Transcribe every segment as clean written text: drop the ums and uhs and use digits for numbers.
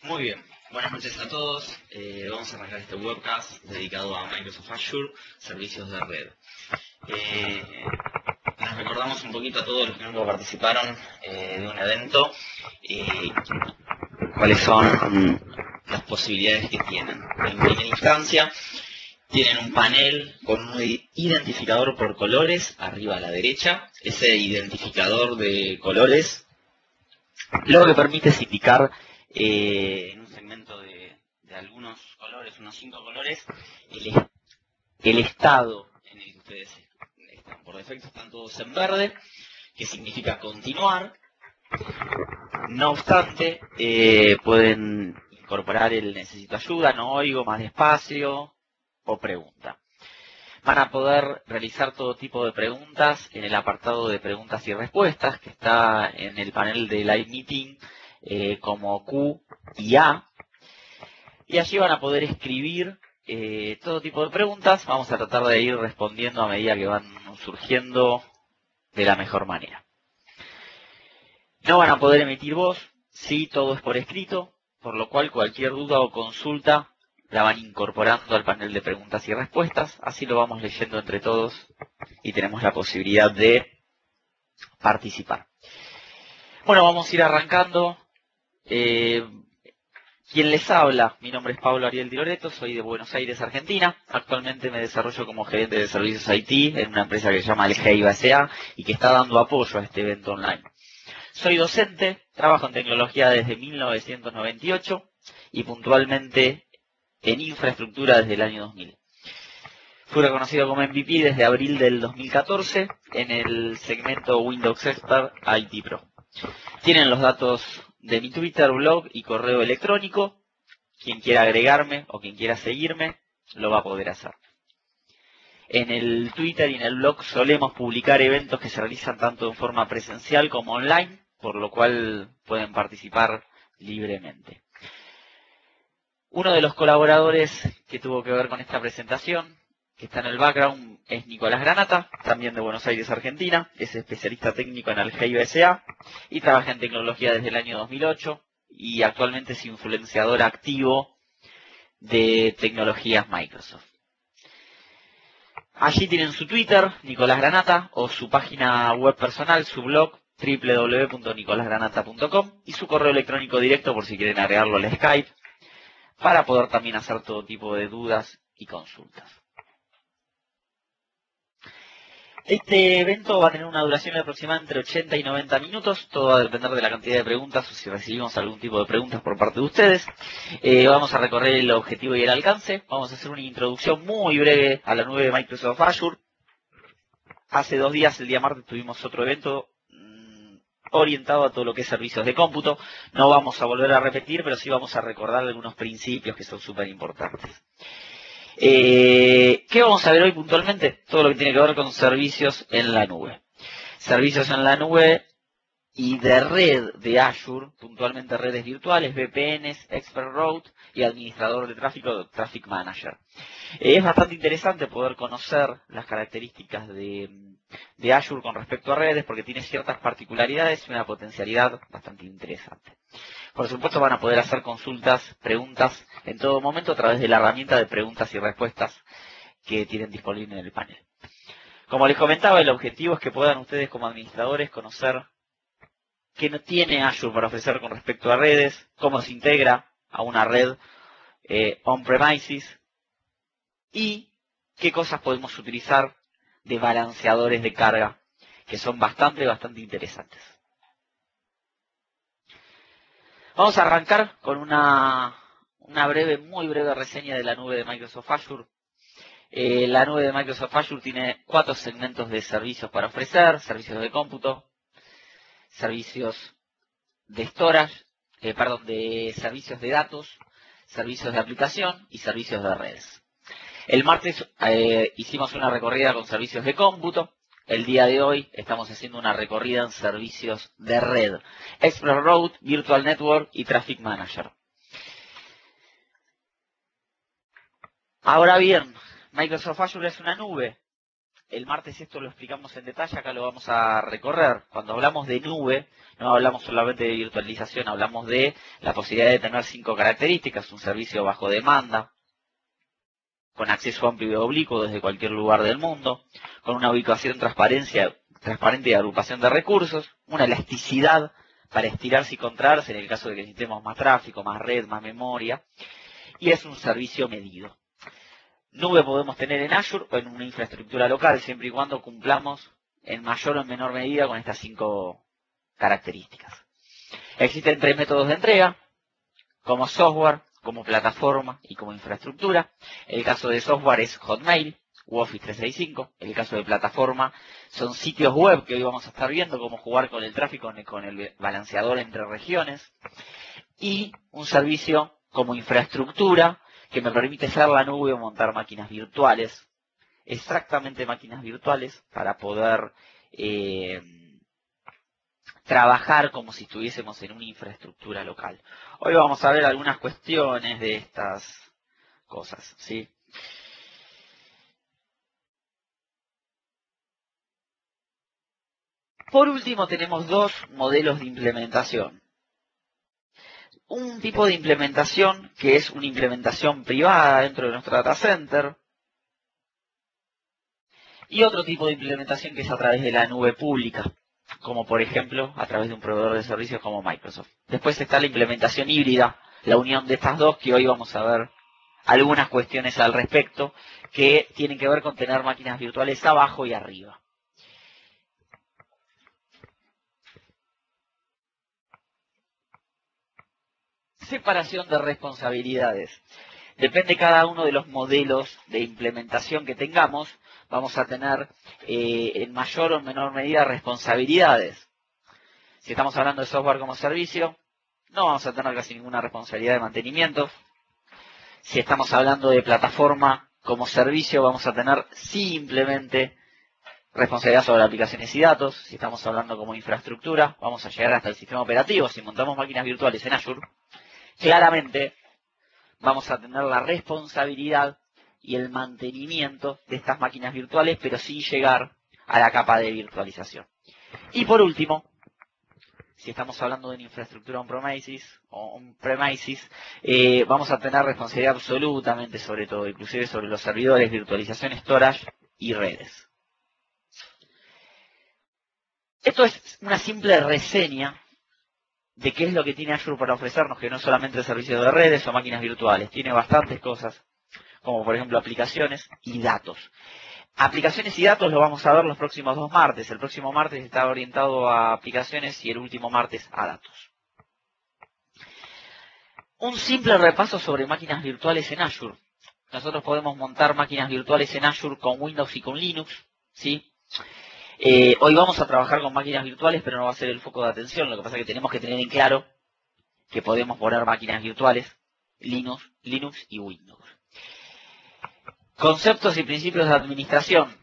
Muy bien, buenas noches a todos. Vamos a arrancar este webcast dedicado a Microsoft Azure, servicios de red. Les recordamos un poquito a todos los que nunca participaron de un evento, cuáles son las posibilidades que tienen. En primera instancia, tienen un panel con un identificador por colores arriba a la derecha. Ese identificador de colores lo que permite es indicar en un segmento de algunos colores, unos 5 colores, el estado en el que ustedes están. Por defecto están todos en verde, que significa continuar. No obstante, pueden incorporar el necesito ayuda, no oigo, más despacio o pregunta. Van a poder realizar todo tipo de preguntas en el apartado de preguntas y respuestas, que está en el panel de Live Meeting como Q y A. Y allí van a poder escribir todo tipo de preguntas. Vamos a tratar de ir respondiendo a medida que van surgiendo de la mejor manera. No van a poder emitir voz, sí, todo es por escrito, por lo cual cualquier duda o consulta la van incorporando al panel de preguntas y respuestas. Así lo vamos leyendo entre todos y tenemos la posibilidad de participar. Bueno, vamos a ir arrancando. Quien les habla, mi nombre es Pablo Ariel Di Loreto, soy de Buenos Aires, Argentina. Actualmente me desarrollo como gerente de servicios IT en una empresa que se llama Algeiba S.A. y que está dando apoyo a este evento online. Soy docente, trabajo en tecnología desde 1998 y puntualmente en infraestructura desde el año 2000. Fui reconocido como MVP desde abril del 2014 en el segmento Windows Expert IT Pro. Tienen los datos de mi Twitter, blog y correo electrónico. Quien quiera agregarme o quien quiera seguirme, lo va a poder hacer. En el Twitter y en el blog solemos publicar eventos que se realizan tanto en forma presencial como online, por lo cual pueden participar libremente. Uno de los colaboradores que tuvo que ver con esta presentación, que está en el background, es Nicolás Granata, también de Buenos Aires, Argentina. Es especialista técnico en Algeiba S.A. y trabaja en tecnología desde el año 2008 y actualmente es influenciador activo de tecnologías Microsoft. Allí tienen su Twitter, Nicolás Granata, o su página web personal, su blog, www.nicolasgranata.com, y su correo electrónico directo por si quieren agregarlo al Skype, para poder también hacer todo tipo de dudas y consultas. Este evento va a tener una duración de aproximadamente entre 80 y 90 minutos, todo va a depender de la cantidad de preguntas o si recibimos algún tipo de preguntas por parte de ustedes. Vamos a recorrer el objetivo y el alcance, vamos a hacer una introducción muy breve a la nube de Microsoft Azure. Hace 2 días, el día martes, tuvimos otro evento orientado a todo lo que es servicios de cómputo. No vamos a volver a repetir, pero sí vamos a recordar algunos principios que son súper importantes. ¿Qué vamos a ver hoy puntualmente? Todo lo que tiene que ver con servicios en la nube. Servicios en la nube y de red de Azure, puntualmente redes virtuales, VPNs, Expert Route y administrador de tráfico, Traffic Manager. Es bastante interesante poder conocer las características de Azure con respecto a redes porque tiene ciertas particularidades y una potencialidad bastante interesante. Por supuesto van a poder hacer consultas, preguntas en todo momento a través de la herramienta de preguntas y respuestas que tienen disponible en el panel. Como les comentaba, el objetivo es que puedan ustedes como administradores conocer qué no tiene Azure para ofrecer con respecto a redes, cómo se integra a una red on-premises y qué cosas podemos utilizar de balanceadores de carga que son bastante interesantes. Vamos a arrancar con una muy breve reseña de la nube de Microsoft Azure. La nube de Microsoft Azure tiene 4 segmentos de servicios para ofrecer: servicios de cómputo, servicios de storage, de servicios de datos, servicios de aplicación y servicios de redes. El martes hicimos una recorrida con servicios de cómputo. El día de hoy estamos haciendo una recorrida en servicios de red: Expert Route, Virtual Network y Traffic Manager. Ahora bien, Microsoft Azure es una nube el martes esto lo explicamos en detalle, acá lo vamos a recorrer. Cuando hablamos de nube, no hablamos solamente de virtualización, hablamos de la posibilidad de tener 5 características: un servicio bajo demanda, con acceso amplio y oblicuo desde cualquier lugar del mundo, con una ubicación transparente y agrupación de recursos, una elasticidad para estirarse y contraerse en el caso de que necesitemos más tráfico, más red, más memoria, y es un servicio medido. Nube podemos tener en Azure o en una infraestructura local, siempre y cuando cumplamos en mayor o en menor medida con estas 5 características. Existen 3 métodos de entrega, como software, como plataforma y como infraestructura. El caso de software es Hotmail u Office 365. El caso de plataforma son sitios web que hoy vamos a estar viendo, cómo jugar con el tráfico, con el balanceador entre regiones. Y un servicio como infraestructura que me permite ser la nube o montar máquinas virtuales, exactamente máquinas virtuales, para poder trabajar como si estuviésemos en una infraestructura local. Hoy vamos a ver algunas cuestiones de estas cosas, ¿sí? Por último, tenemos 2 modelos de implementación. Un tipo de implementación que es una implementación privada dentro de nuestro data center, y otro tipo de implementación que es a través de la nube pública, como por ejemplo a través de un proveedor de servicios como Microsoft. Después está la implementación híbrida, la unión de estas 2, que hoy vamos a ver algunas cuestiones al respecto, que tienen que ver con tener máquinas virtuales abajo y arriba. Separación de responsabilidades. Depende cada uno de los modelos de implementación que tengamos, vamos a tener en mayor o menor medida responsabilidades. Si estamos hablando de software como servicio, no vamos a tener casi ninguna responsabilidad de mantenimiento. Si estamos hablando de plataforma como servicio, vamos a tener simplemente responsabilidad sobre aplicaciones y datos. Si estamos hablando como infraestructura, vamos a llegar hasta el sistema operativo. Si montamos máquinas virtuales en Azure, claramente vamos a tener la responsabilidad y el mantenimiento de estas máquinas virtuales, pero sin llegar a la capa de virtualización. Y por último, si estamos hablando de una infraestructura on-premises, vamos a tener responsabilidad absolutamente sobre todo, inclusive sobre los servidores, virtualización, storage y redes. Esto es una simple reseña de qué es lo que tiene Azure para ofrecernos, que no es solamente el servicio de redes o máquinas virtuales, tiene bastantes cosas, como por ejemplo aplicaciones y datos. Aplicaciones y datos lo vamos a ver los próximos 2 martes. El próximo martes está orientado a aplicaciones y el último martes a datos. Un simple repaso sobre máquinas virtuales en Azure. Nosotros podemos montar máquinas virtuales en Azure con Windows y con Linux, ¿sí? Hoy vamos a trabajar con máquinas virtuales, pero no va a ser el foco de atención. Lo que pasa es que tenemos que tener en claro que podemos poner máquinas virtuales, Linux y Windows. Conceptos y principios de administración.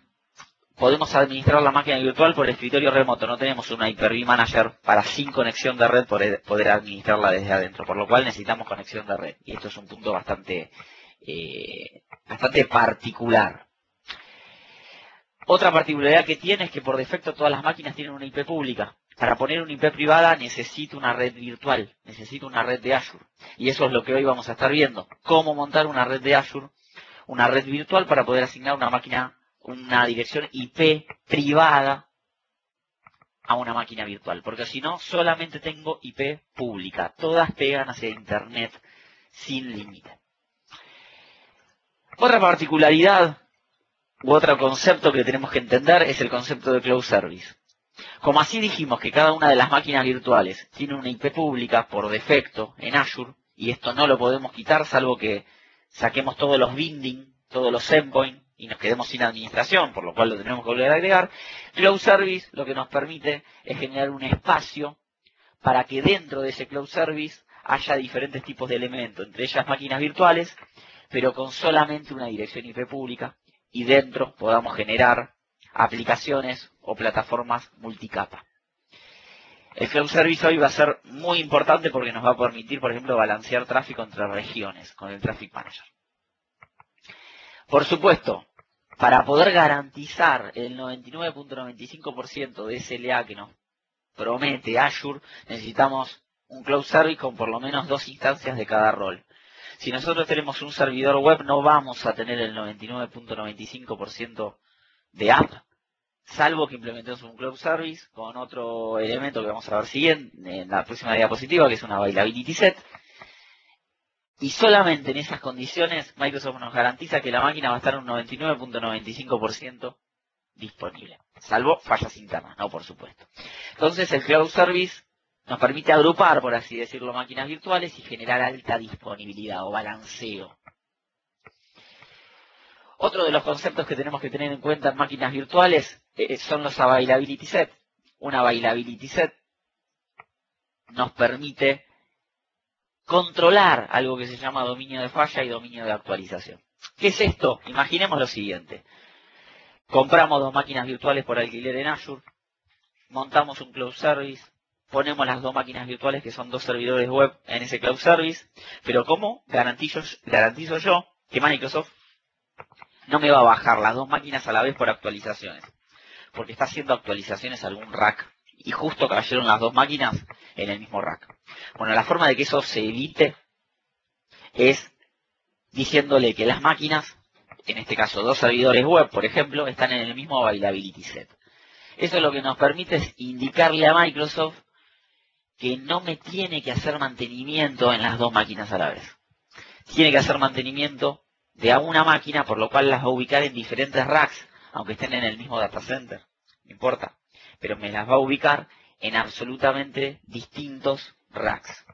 Podemos administrar la máquina virtual por escritorio remoto. No tenemos una Hyper-V Manager para sin conexión de red poder administrarla desde adentro, por lo cual necesitamos conexión de red. Y esto es un punto bastante particular. Otra particularidad que tiene es que por defecto todas las máquinas tienen una IP pública. Para poner una IP privada necesito una red virtual, necesito una red de Azure. Y eso es lo que hoy vamos a estar viendo. Cómo montar una red de Azure, una red virtual para poder asignar una dirección IP privada a una máquina virtual. Porque si no, solamente tengo IP pública. Todas pegan hacia Internet sin límite. Otra particularidad u otro concepto que tenemos que entender es el concepto de Cloud Service. Como así dijimos que cada una de las máquinas virtuales tiene una IP pública por defecto en Azure, y esto no lo podemos quitar salvo que saquemos todos los binding, todos los endpoints, y nos quedemos sin administración, por lo cual lo tenemos que volver a agregar. Cloud Service lo que nos permite es generar un espacio para que dentro de ese Cloud Service haya diferentes tipos de elementos, entre ellas máquinas virtuales, pero con solamente una dirección IP pública, y dentro podamos generar aplicaciones o plataformas multicapa. El Cloud Service hoy va a ser muy importante porque nos va a permitir, por ejemplo, balancear tráfico entre regiones con el Traffic Manager. Por supuesto, para poder garantizar el 99.95% de SLA que nos promete Azure, necesitamos un cloud service con por lo menos 2 instancias de cada rol. Si nosotros tenemos un servidor web, no vamos a tener el 99.95% de app, salvo que implementemos un cloud service con otro elemento que vamos a ver siguiente en la próxima diapositiva, que es una availability set. Y solamente en esas condiciones Microsoft nos garantiza que la máquina va a estar un 99.95% disponible, salvo fallas internas, no por supuesto. Entonces el Cloud Service nos permite agrupar, por así decirlo, máquinas virtuales y generar alta disponibilidad o balanceo. Otro de los conceptos que tenemos que tener en cuenta en máquinas virtuales son los Availability Set. Una Availability Set nos permite controlar algo que se llama dominio de falla y dominio de actualización. ¿Qué es esto? Imaginemos lo siguiente. Compramos 2 máquinas virtuales por alquiler en Azure, montamos un Cloud Service, ponemos las 2 máquinas virtuales que son 2 servidores web en ese Cloud Service, pero ¿cómo garantizo yo que Microsoft no me va a bajar las 2 máquinas a la vez por actualizaciones? Porque está haciendo actualizaciones a algún rack y justo cayeron las 2 máquinas en el mismo rack. Bueno, la forma de que eso se evite es diciéndole que las máquinas, en este caso 2 servidores web, por ejemplo, están en el mismo availability set. Eso lo que nos permite es indicarle a Microsoft que no me tiene que hacer mantenimiento en las 2 máquinas a la vez. Tiene que hacer mantenimiento de a una máquina, por lo cual las va a ubicar en diferentes racks, aunque estén en el mismo data center, no importa. Pero me las va a ubicar en absolutamente distintos racks.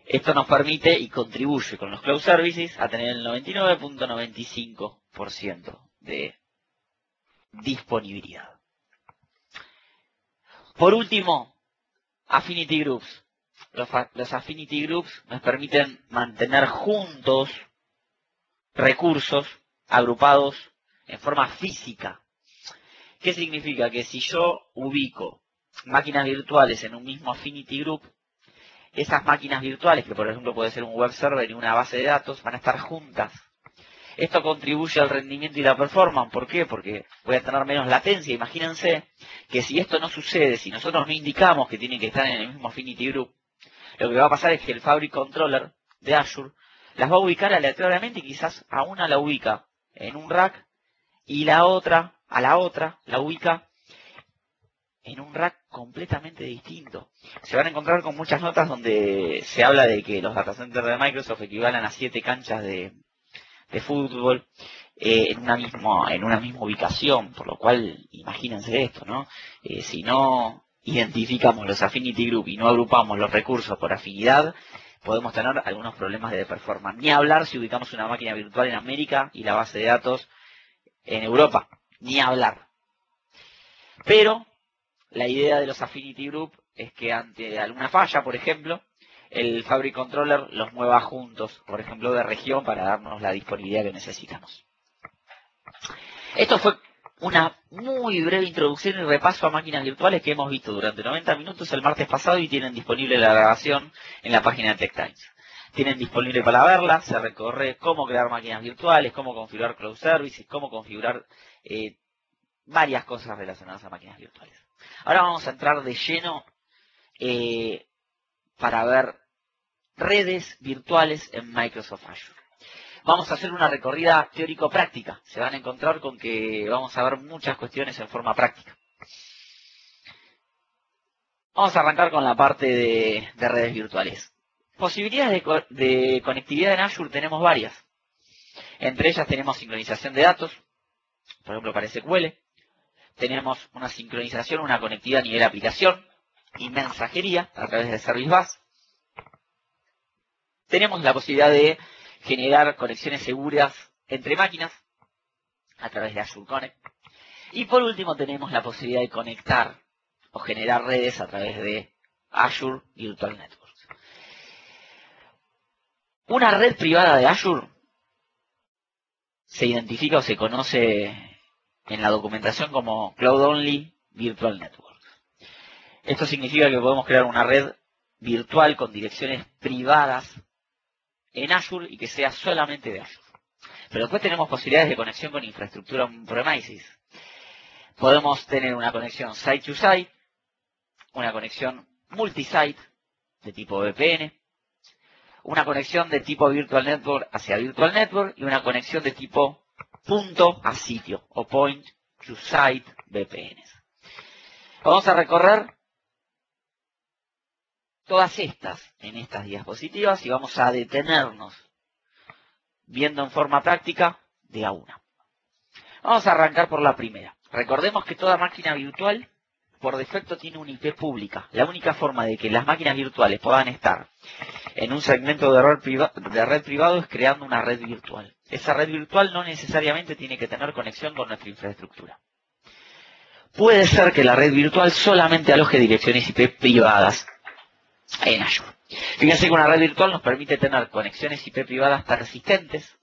Esto nos permite y contribuye con los Cloud Services a tener el 99.95% de disponibilidad. Por último, Affinity Groups. Los Affinity Groups nos permiten mantener juntos recursos agrupados en forma física. ¿Qué significa? Que si yo ubico máquinas virtuales en un mismo Affinity Group, esas máquinas virtuales, que por ejemplo puede ser un web server y una base de datos, van a estar juntas. Esto contribuye al rendimiento y la performance. ¿Por qué? Porque voy a tener menos latencia. Imagínense que si esto no sucede, si nosotros no indicamos que tienen que estar en el mismo Affinity Group, lo que va a pasar es que el Fabric Controller de Azure las va a ubicar aleatoriamente y quizás a una la ubica en un rack y a la otra la ubica en un rack completamente distinto. Se van a encontrar con muchas notas donde se habla de que los data centers de Microsoft equivalen a 7 canchas de fútbol en una misma ubicación, por lo cual imagínense esto, ¿no? Si no identificamos los Affinity Group y no agrupamos los recursos por afinidad, podemos tener algunos problemas de performance. Ni hablar si ubicamos una máquina virtual en América y la base de datos en Europa. Ni hablar. Pero la idea de los Affinity Group es que ante alguna falla, por ejemplo, el Fabric Controller los mueva juntos, por ejemplo, de región para darnos la disponibilidad que necesitamos. Esto fue una muy breve introducción y repaso a máquinas virtuales que hemos visto durante 90 minutos el martes pasado y tienen disponible la grabación en la página de TechTimes. Tienen disponible para verla, se recorre cómo crear máquinas virtuales, cómo configurar Cloud Services, cómo configurar varias cosas relacionadas a máquinas virtuales. Ahora vamos a entrar de lleno para ver redes virtuales en Microsoft Azure. Vamos a hacer una recorrida teórico-práctica. Se van a encontrar con que vamos a ver muchas cuestiones en forma práctica. Vamos a arrancar con la parte de redes virtuales. Posibilidades de conectividad en Azure tenemos varias. Entre ellas tenemos sincronización de datos, por ejemplo para SQL. Tenemos una sincronización, una conectividad a nivel aplicación y mensajería a través de Service Bus. Tenemos la posibilidad de generar conexiones seguras entre máquinas a través de Azure Connect. Y por último tenemos la posibilidad de conectar o generar redes a través de Azure Virtual Networks. Una red privada de Azure se identifica o se conoce en la documentación como Cloud Only Virtual Networks. Esto significa que podemos crear una red virtual con direcciones privadas en Azure y que sea solamente de Azure. Pero después tenemos posibilidades de conexión con infraestructura on-premises. Podemos tener una conexión site-to-site, una conexión multi-site de tipo VPN, una conexión de tipo Virtual Network hacia Virtual Network y una conexión de tipo punto a sitio o point to site VPNs. Vamos a recorrer todas estas en estas diapositivas y vamos a detenernos viendo en forma práctica de a una. Vamos a arrancar por la primera. Recordemos que toda máquina virtual por defecto tiene una IP pública. La única forma de que las máquinas virtuales puedan estar en un segmento de red privado es creando una red virtual. Esa red virtual no necesariamente tiene que tener conexión con nuestra infraestructura. Puede ser que la red virtual solamente aloje direcciones IP privadas en Azure. Fíjense que una red virtual nos permite tener conexiones IP privadas persistentes,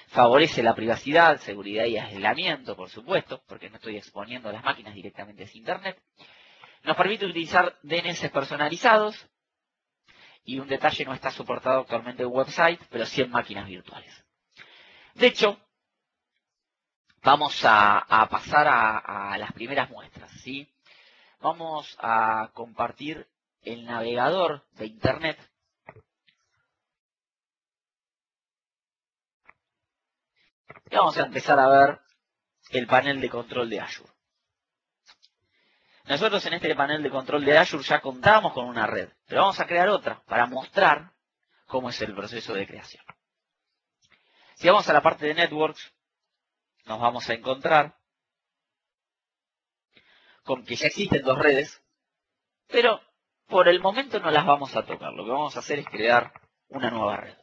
favorece la privacidad, seguridad y aislamiento, por supuesto, porque no estoy exponiendo las máquinas directamente a Internet. Nos permite utilizar DNS personalizados, y un detalle, no está soportado actualmente en website, pero sí en máquinas virtuales. De hecho, vamos a pasar a las primeras muestras, ¿sí? Vamos a compartir el navegador de Internet. Y vamos a empezar a ver el panel de control de Azure. Nosotros en este panel de control de Azure ya contamos con una red, pero vamos a crear otra para mostrar cómo es el proceso de creación. Si vamos a la parte de Networks, nos vamos a encontrar con que ya existen dos redes, pero por el momento no las vamos a tocar. Lo que vamos a hacer es crear una nueva red.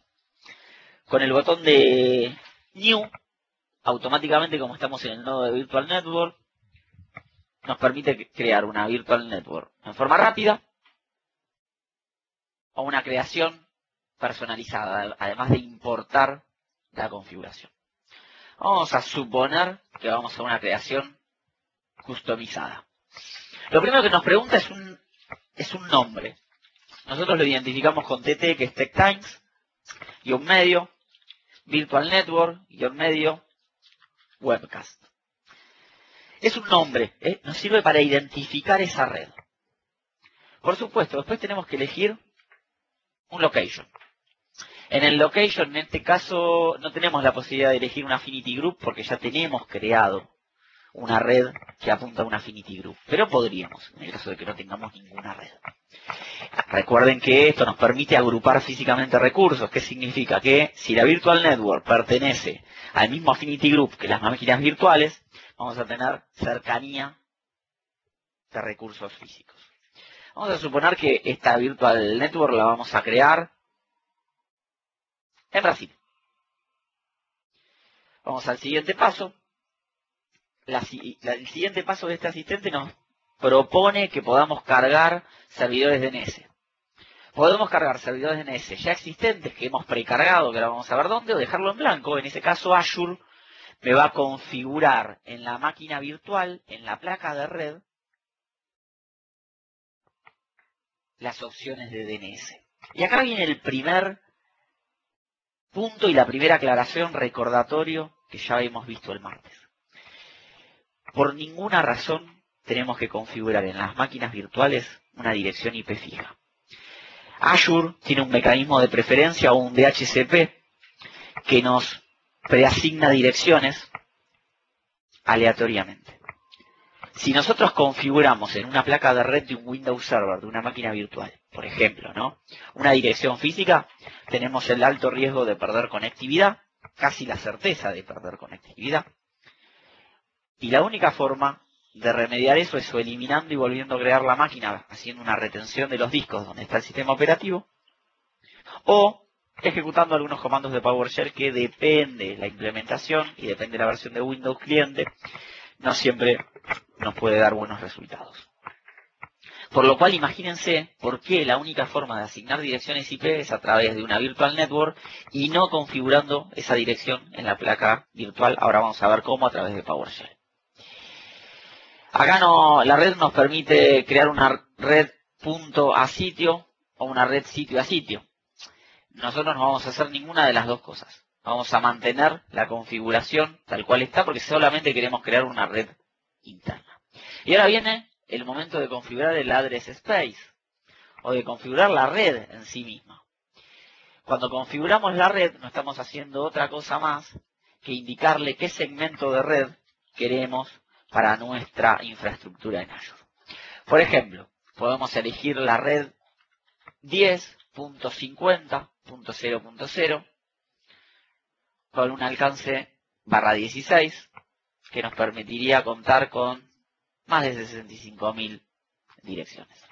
Con el botón de New, automáticamente, como estamos en el nodo de Virtual Network, nos permite crear una Virtual Network en forma rápida o una creación personalizada, además de importar la configuración. Vamos a suponer que vamos a una creación customizada. Lo primero que nos pregunta es un nombre. Nosotros lo identificamos con TT, que es Tech Times, _medio, Virtual Network, _medio, Webcast. Es un nombre, nos sirve para identificar esa red. Por supuesto, después tenemos que elegir un location. En el location, en este caso, no tenemos la posibilidad de elegir un affinity group porque ya tenemos creado una red que apunta a un affinity group. Pero podríamos, en el caso de que no tengamos ninguna red. Recuerden que esto nos permite agrupar físicamente recursos. ¿Qué significa? Que si la Virtual Network pertenece al mismo affinity group que las máquinas virtuales, vamos a tener cercanía de recursos físicos. Vamos a suponer que esta Virtual Network la vamos a crear en Brasil. Vamos al siguiente paso. El siguiente paso de este asistente nos propone que podamos cargar servidores DNS. Podemos cargar servidores DNS ya existentes que hemos precargado, que ahora vamos a ver dónde, o dejarlo en blanco. En ese caso, Azure me va a configurar en la máquina virtual, en la placa de red, las opciones de DNS. Y acá viene el primer punto y la primera aclaración, recordatorio, que ya habíamos visto el martes. Por ninguna razón tenemos que configurar en las máquinas virtuales una dirección IP fija. Azure tiene un mecanismo de preferencia o un DHCP que nos preasigna direcciones aleatoriamente. Si nosotros configuramos en una placa de red de un Windows Server, de una máquina virtual, por ejemplo, ¿no?, una dirección física, tenemos el alto riesgo de perder conectividad, casi la certeza de perder conectividad. Y la única forma de remediar eso es o eliminando y volviendo a crear la máquina, haciendo una retención de los discos donde está el sistema operativo, o ejecutando algunos comandos de PowerShell que depende la implementación y depende la versión de Windows cliente, no siempre nos puede dar buenos resultados. Por lo cual, imagínense por qué la única forma de asignar direcciones IP es a través de una Virtual Network y no configurando esa dirección en la placa virtual. Ahora vamos a ver cómo a través de PowerShell. Acá la red nos permite crear una red punto a sitio o una red sitio a sitio. Nosotros no vamos a hacer ninguna de las dos cosas. Vamos a mantener la configuración tal cual está porque solamente queremos crear una red interna. Y ahora viene el momento de configurar el address space o de configurar la red en sí misma. Cuando configuramos la red no estamos haciendo otra cosa más que indicarle qué segmento de red queremos para nuestra infraestructura en Azure. Por ejemplo, podemos elegir la red 10.50.0.0 con un alcance /16 que nos permitiría contar con más de 65.000 direcciones.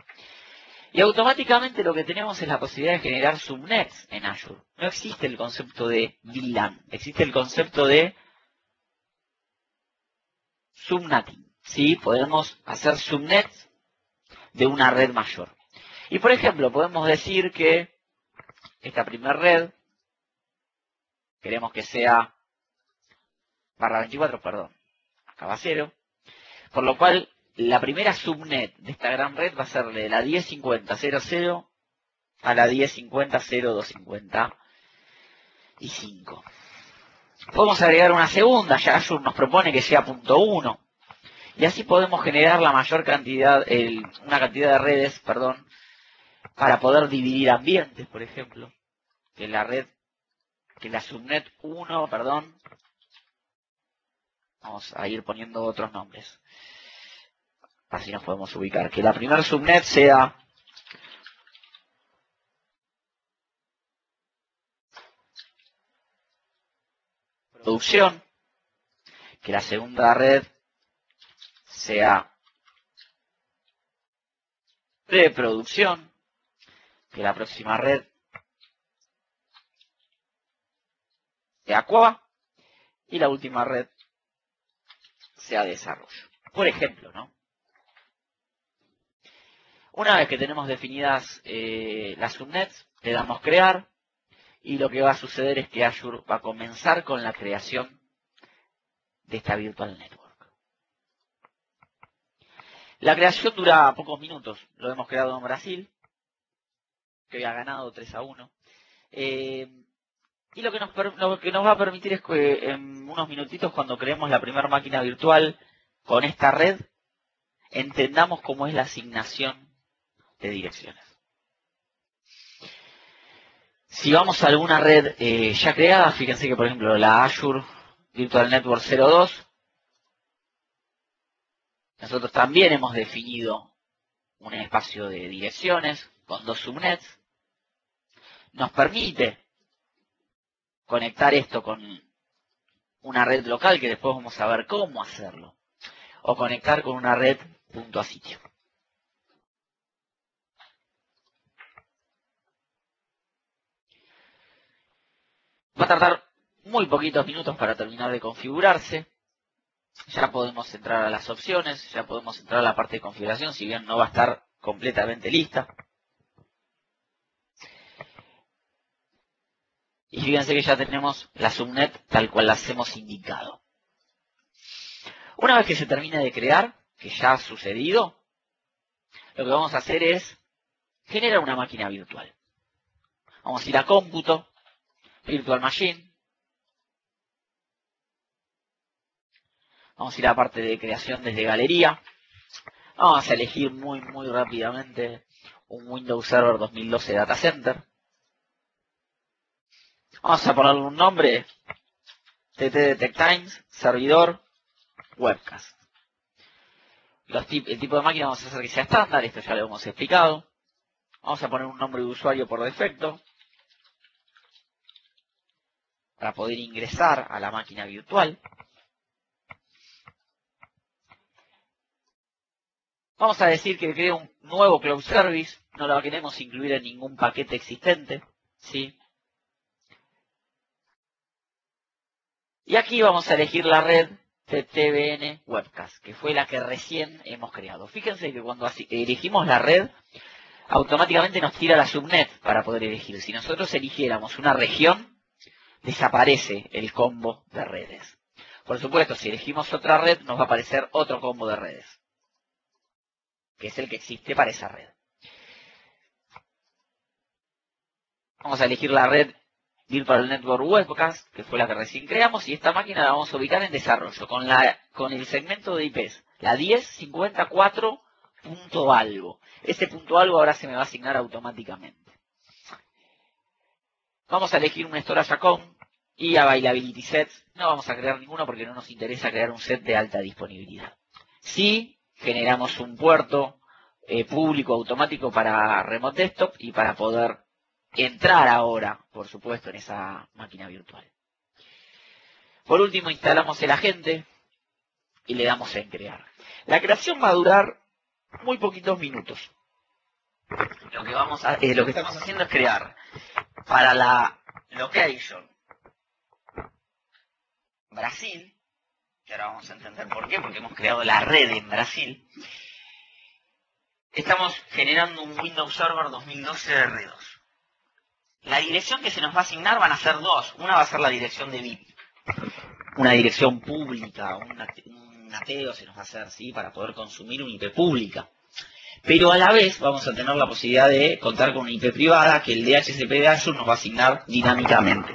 Y automáticamente lo que tenemos es la posibilidad de generar subnets en Azure. No existe el concepto de VLAN, existe el concepto de subnetting. ¿Sí? Podemos hacer subnets de una red mayor. Y por ejemplo, podemos decir que esta primera red queremos que sea /24, perdón, acá va 0, por lo cual la primera subnet de esta gran red va a ser de la 10.50.0.0 a la 10.50.0.255. Podemos agregar una segunda, ya Azure nos propone que sea .1, y así podemos generar la mayor cantidad, una cantidad de redes, perdón, para poder dividir ambientes, por ejemplo, que la subnet 1, perdón, vamos a ir poniendo otros nombres. Así nos podemos ubicar. Que la primera subnet sea producción. Que la segunda red sea preproducción. Que la próxima red sea QA. Y la última red sea desarrollo. Por ejemplo, ¿no? Una vez que tenemos definidas las subnets, le damos crear y lo que va a suceder es que Azure va a comenzar con la creación de esta Virtual Network. La creación dura pocos minutos, lo hemos creado en Brasil, que había ganado 3-1. Y lo que nos va a permitir es que en unos minutitos, cuando creemos la primera máquina virtual con esta red, entendamos cómo es la asignación de direcciones. Si vamos a alguna red ya creada, fíjense que por ejemplo la Azure Virtual Network 02, nosotros también hemos definido un espacio de direcciones con 2 subnets. Nos permite conectar esto con una red local que después vamos a ver cómo hacerlo. O conectar con una red punto a sitio. Va a tardar muy poquitos minutos para terminar de configurarse. Ya podemos entrar a las opciones, ya podemos entrar a la parte de configuración, si bien no va a estar completamente lista. Y fíjense que ya tenemos la subnet tal cual las hemos indicado. Una vez que se termine de crear, que ya ha sucedido, lo que vamos a hacer es generar una máquina virtual. Vamos a ir a cómputo, Virtual Machine. Vamos a ir a la parte de creación desde galería. Vamos a elegir muy rápidamente un Windows Server 2012 Data Center. Vamos a ponerle un nombre, TT Detect Times, servidor, webcast. El tipo de máquina vamos a hacer que sea estándar, esto ya lo hemos explicado. Vamos a poner un nombre de usuario por defecto para poder ingresar a la máquina virtual. Vamos a decir que cree un nuevo Cloud Service, no lo queremos incluir en ningún paquete existente, ¿sí? Y aquí vamos a elegir la red TTVN Webcast, que fue la que recién hemos creado. Fíjense que cuando elegimos la red, automáticamente nos tira la subnet para poder elegir. Si nosotros eligiéramos una región, desaparece el combo de redes. Por supuesto, si elegimos otra red, nos va a aparecer otro combo de redes, que es el que existe para esa red. Vamos a elegir la red Virtual Network Webcast, que fue la que recién creamos, y esta máquina la vamos a ubicar en desarrollo, con el segmento de IPs, la 10.54 punto algo. Ese punto algo ahora se me va a asignar automáticamente. Vamos a elegir un storage account y availability sets. No vamos a crear ninguno porque no nos interesa crear un set de alta disponibilidad. Sí generamos un puerto público automático para Remote Desktop y para poder entrar ahora, por supuesto, en esa máquina virtual. Por último, instalamos el agente y le damos en crear. La creación va a durar muy poquitos minutos. Lo que estamos haciendo es crear para la location Brasil, que ahora vamos a entender por qué, porque hemos creado la red en Brasil. Estamos generando un Windows Server 2012 R2. La dirección que se nos va a asignar van a ser dos. Una va a ser la dirección de VIP, una dirección pública, un ateo se nos va a hacer, ¿sí?, para poder consumir una IP pública. Pero a la vez vamos a tener la posibilidad de contar con una IP privada que el DHCP de Azure nos va a asignar dinámicamente.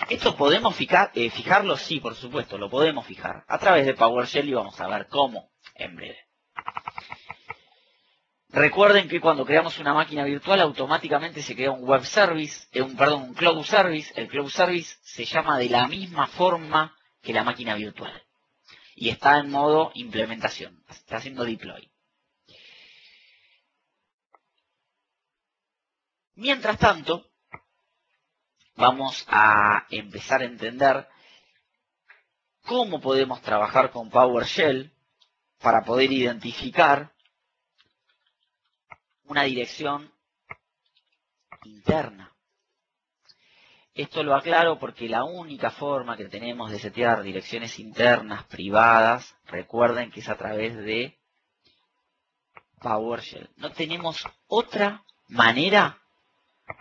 ¿Esto podemos fijarlo? Sí, por supuesto, lo podemos fijar a través de PowerShell y vamos a ver cómo en breve. Recuerden que cuando creamos una máquina virtual automáticamente se crea un web service, un cloud service. El cloud service se llama de la misma forma que la máquina virtual y está en modo implementación, está haciendo deploy. Mientras tanto, vamos a empezar a entender cómo podemos trabajar con PowerShell para poder identificar una dirección interna. Esto lo aclaro porque la única forma que tenemos de setear direcciones internas privadas, recuerden que es a través de PowerShell. No tenemos otra manera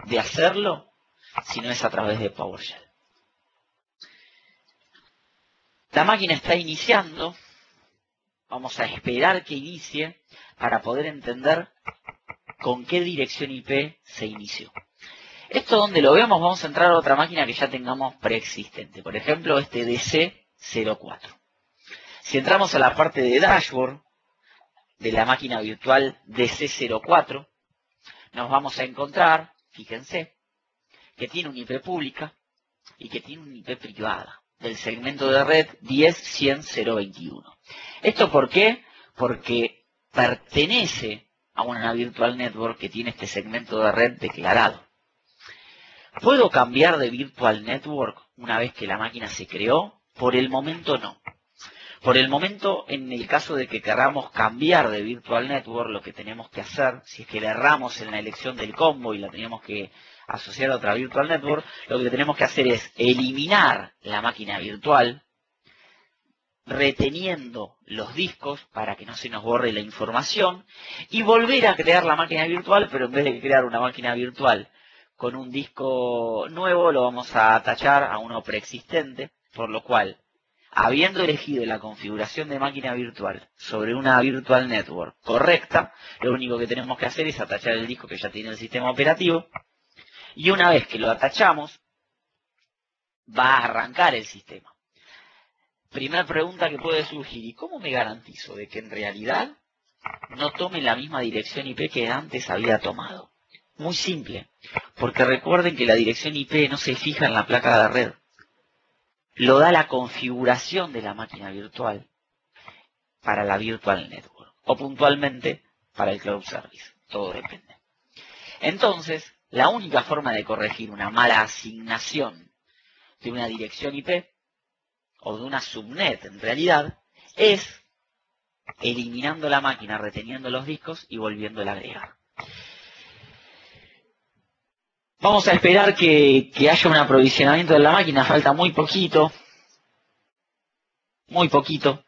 de hacerlo si no es a través de PowerShell. La máquina está iniciando. Vamos a esperar que inicie para poder entender con qué dirección IP se inició. Esto donde lo vemos, vamos a entrar a otra máquina que ya tengamos preexistente. Por ejemplo, este DC04. Si entramos a la parte de dashboard de la máquina virtual DC04, nos vamos a encontrar, fíjense, que tiene una IP pública y que tiene una IP privada del segmento de red 10.100.021. ¿Esto por qué? Porque pertenece a una virtual network que tiene este segmento de red declarado. ¿Puedo cambiar de virtual network una vez que la máquina se creó? Por el momento no. Por el momento, en el caso de que queramos cambiar de virtual network, lo que tenemos que hacer, si es que le erramos en la elección del combo y la tenemos que asociar a otra virtual network, lo que tenemos que hacer es eliminar la máquina virtual, reteniendo los discos para que no se nos borre la información, y volver a crear la máquina virtual, pero en vez de crear una máquina virtual con un disco nuevo, lo vamos a tachar a uno preexistente, por lo cual, habiendo elegido la configuración de máquina virtual sobre una virtual network correcta, lo único que tenemos que hacer es atachar el disco que ya tiene el sistema operativo, y una vez que lo atachamos, va a arrancar el sistema. Primera pregunta que puede surgir, ¿y cómo me garantizo de que en realidad no tome la misma dirección IP que antes había tomado? Muy simple, porque recuerden que la dirección IP no se fija en la placa de red. Lo da la configuración de la máquina virtual para la virtual network, o puntualmente para el cloud service, todo depende. Entonces, la única forma de corregir una mala asignación de una dirección IP, o de una subnet en realidad, es eliminando la máquina, reteniendo los discos y volviéndola a agregar. Vamos a esperar que haya un aprovisionamiento de la máquina, falta muy poquito. Muy poquito.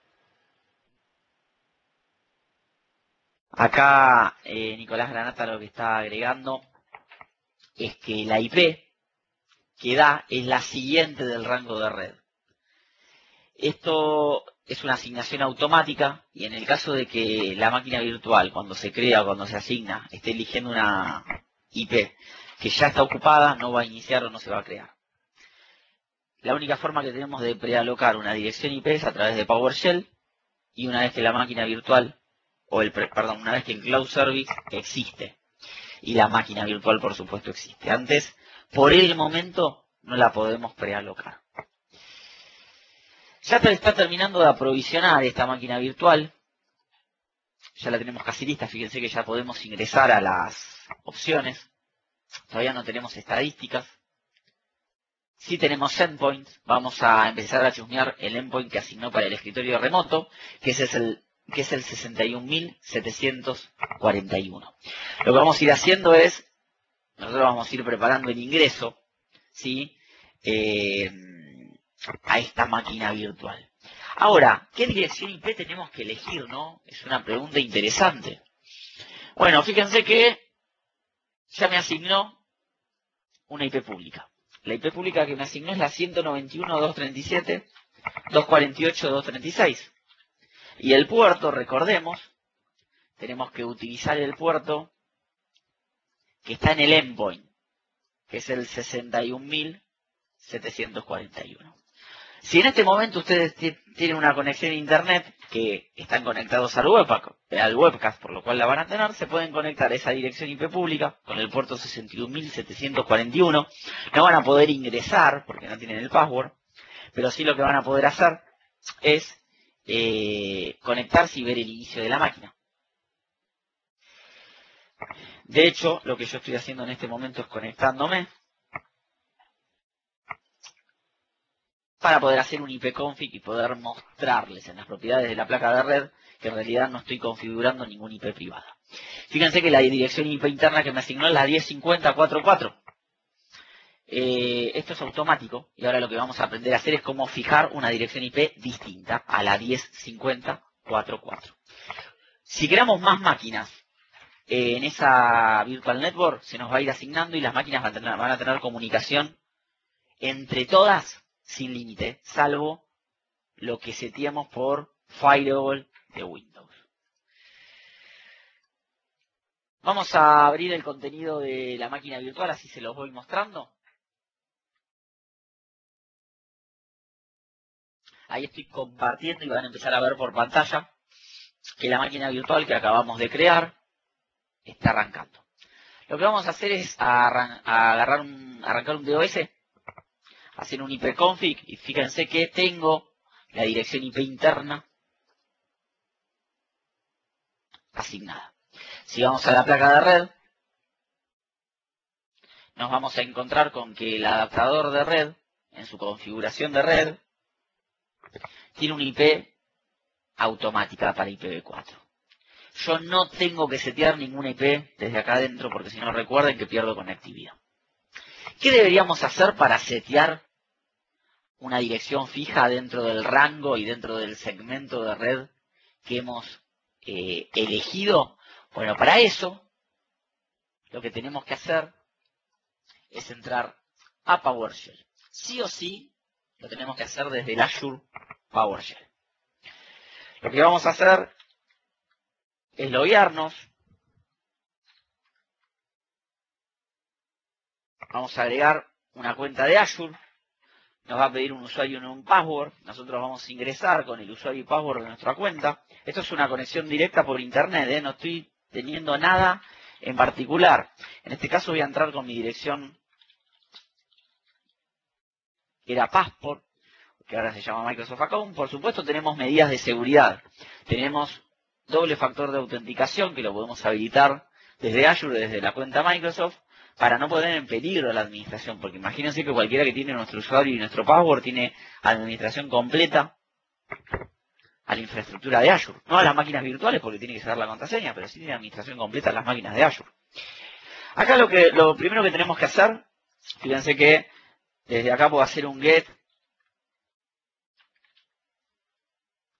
Acá Nicolás Granata lo que está agregando es que la IP que da es la siguiente del rango de red. Esto es una asignación automática y en el caso de que la máquina virtual, cuando se crea o cuando se asigna, esté eligiendo una IP que ya está ocupada, no va a iniciar o no se va a crear. la única forma que tenemos de prealocar una dirección IP es a través de PowerShell, y una vez que la máquina virtual, una vez que el Cloud Service existe, y la máquina virtual por supuesto existe. Antes, por el momento, no la podemos prealocar. Ya está terminando de aprovisionar esta máquina virtual. Ya la tenemos casi lista. Fíjense que ya podemos ingresar a las opciones. Todavía no tenemos estadísticas. Sí tenemos endpoints. Vamos a empezar a chusmear el endpoint que asignó para el escritorio remoto, que es el 61.741. Lo que vamos a ir haciendo es, nosotros vamos a ir preparando el ingreso, ¿sí? A esta máquina virtual. Ahora, ¿qué dirección IP tenemos que elegir, no? Es una pregunta interesante. Bueno, fíjense que ya me asignó una IP pública. La IP pública que me asignó es la 191.237.248.236. Y el puerto, recordemos, tenemos que utilizar el puerto que está en el endpoint, que es el 61.741. Si en este momento ustedes tienen una conexión a internet que están conectados al webcast, por lo cual la van a tener, se pueden conectar a esa dirección IP pública con el puerto 61.741. No van a poder ingresar porque no tienen el password, pero sí lo que van a poder hacer es conectarse y ver el inicio de la máquina. De hecho, lo que yo estoy haciendo en este momento es conectándome para poder hacer un ipconfig y poder mostrarles en las propiedades de la placa de red que en realidad no estoy configurando ningún IP privada. Fíjense que la dirección IP interna que me asignó es la 1050.44. Esto es automático y ahora lo que vamos a aprender a hacer es cómo fijar una dirección IP distinta a la 1050.44. Si queremos más máquinas en esa Virtual Network, se nos va a ir asignando y las máquinas van a tener comunicación entre todas sin límite, salvo lo que seteamos por Firewall de Windows. Vamos a abrir el contenido de la máquina virtual, así se los voy mostrando. Ahí estoy compartiendo y van a empezar a ver por pantalla que la máquina virtual que acabamos de crear está arrancando. Lo que vamos a hacer es arrancar un DOS, hacer un ipconfig y fíjense que tengo la dirección IP interna asignada. Si vamos a la placa de red, nos vamos a encontrar con que el adaptador de red, en su configuración de red, tiene una IP automática para IPv4. Yo no tengo que setear ninguna IP desde acá adentro porque si no recuerden que pierdo conectividad. ¿Qué deberíamos hacer para setear una dirección fija dentro del rango y dentro del segmento de red que hemos elegido? Bueno, para eso lo que tenemos que hacer es entrar a PowerShell. Sí o sí lo tenemos que hacer desde el Azure PowerShell. Lo que vamos a hacer es loguearnos. Vamos a agregar una cuenta de Azure. Nos va a pedir un usuario y un password. Nosotros vamos a ingresar con el usuario y password de nuestra cuenta. Esto es una conexión directa por internet, no estoy teniendo nada en particular. En este caso voy a entrar con mi dirección que era Passport, que ahora se llama Microsoft Account. Por supuesto tenemos medidas de seguridad. Tenemos doble factor de autenticación que lo podemos habilitar desde Azure, desde la cuenta Microsoft, para no poner en peligro la administración, porque imagínense que cualquiera que tiene nuestro usuario y nuestro password tiene administración completa a la infraestructura de Azure. No a las máquinas virtuales porque tiene que saber la contraseña, pero sí tiene administración completa a las máquinas de Azure. Acá lo primero que tenemos que hacer, fíjense que desde acá puedo hacer un get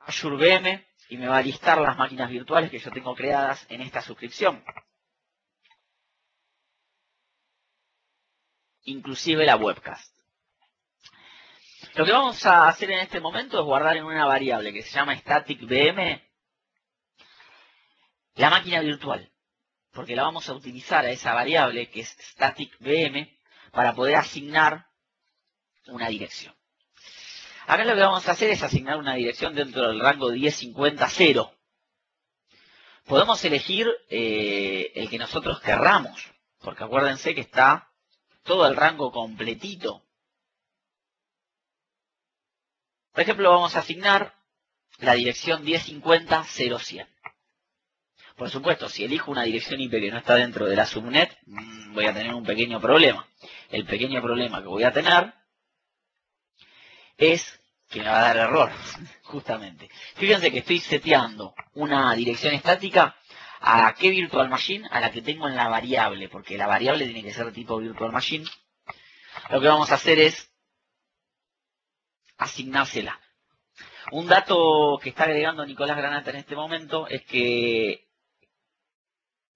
Azure VM y me va a listar las máquinas virtuales que yo tengo creadas en esta suscripción. Inclusive la webcast. Lo que vamos a hacer en este momento es guardar en una variable que se llama staticvm la máquina virtual, porque la vamos a utilizar a esa variable que es staticvm para poder asignar una dirección. Acá lo que vamos a hacer es asignar una dirección dentro del rango 1050.0. Podemos elegir el que nosotros querramos, porque acuérdense que está todo el rango completito. Por ejemplo, vamos a asignar la dirección 1050.0.100. Por supuesto, si elijo una dirección IP que no está dentro de la subnet, voy a tener un pequeño problema. El pequeño problema que voy a tener es que me va a dar error, justamente. Fíjense que estoy seteando una dirección estática a qué virtual machine, a la que tengo en la variable, porque la variable tiene que ser de tipo virtual machine. Lo que vamos a hacer es asignársela. Un dato que está agregando Nicolás Granata en este momento es que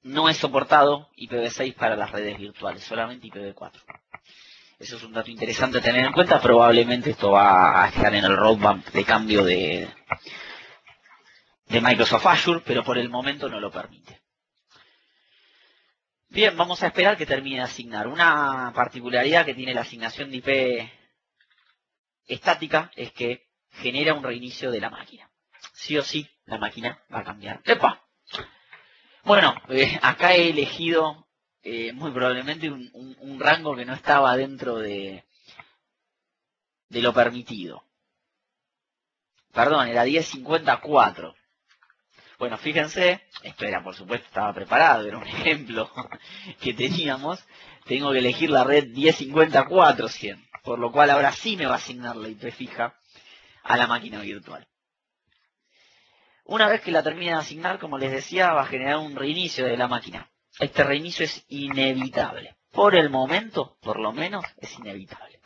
no es soportado IPv6 para las redes virtuales, solamente IPv4. Eso es un dato interesante a tener en cuenta. Probablemente esto va a estar en el roadmap de cambio de Microsoft Azure, pero por el momento no lo permite. Bien, vamos a esperar que termine de asignar. Una particularidad que tiene la asignación de IP estática es que genera un reinicio de la máquina. Sí o sí, la máquina va a cambiar. ¡Epa! Bueno, acá he elegido muy probablemente un rango que no estaba dentro de lo permitido. Perdón, era 1054. Bueno, fíjense, espera, por supuesto estaba preparado, era un ejemplo que teníamos. Tengo que elegir la red 1054.100, por lo cual ahora sí me va a asignar la IP fija a la máquina virtual. Una vez que la termine de asignar, como les decía, va a generar un reinicio de la máquina. Este reinicio es inevitable. Por el momento, por lo menos, es inevitable.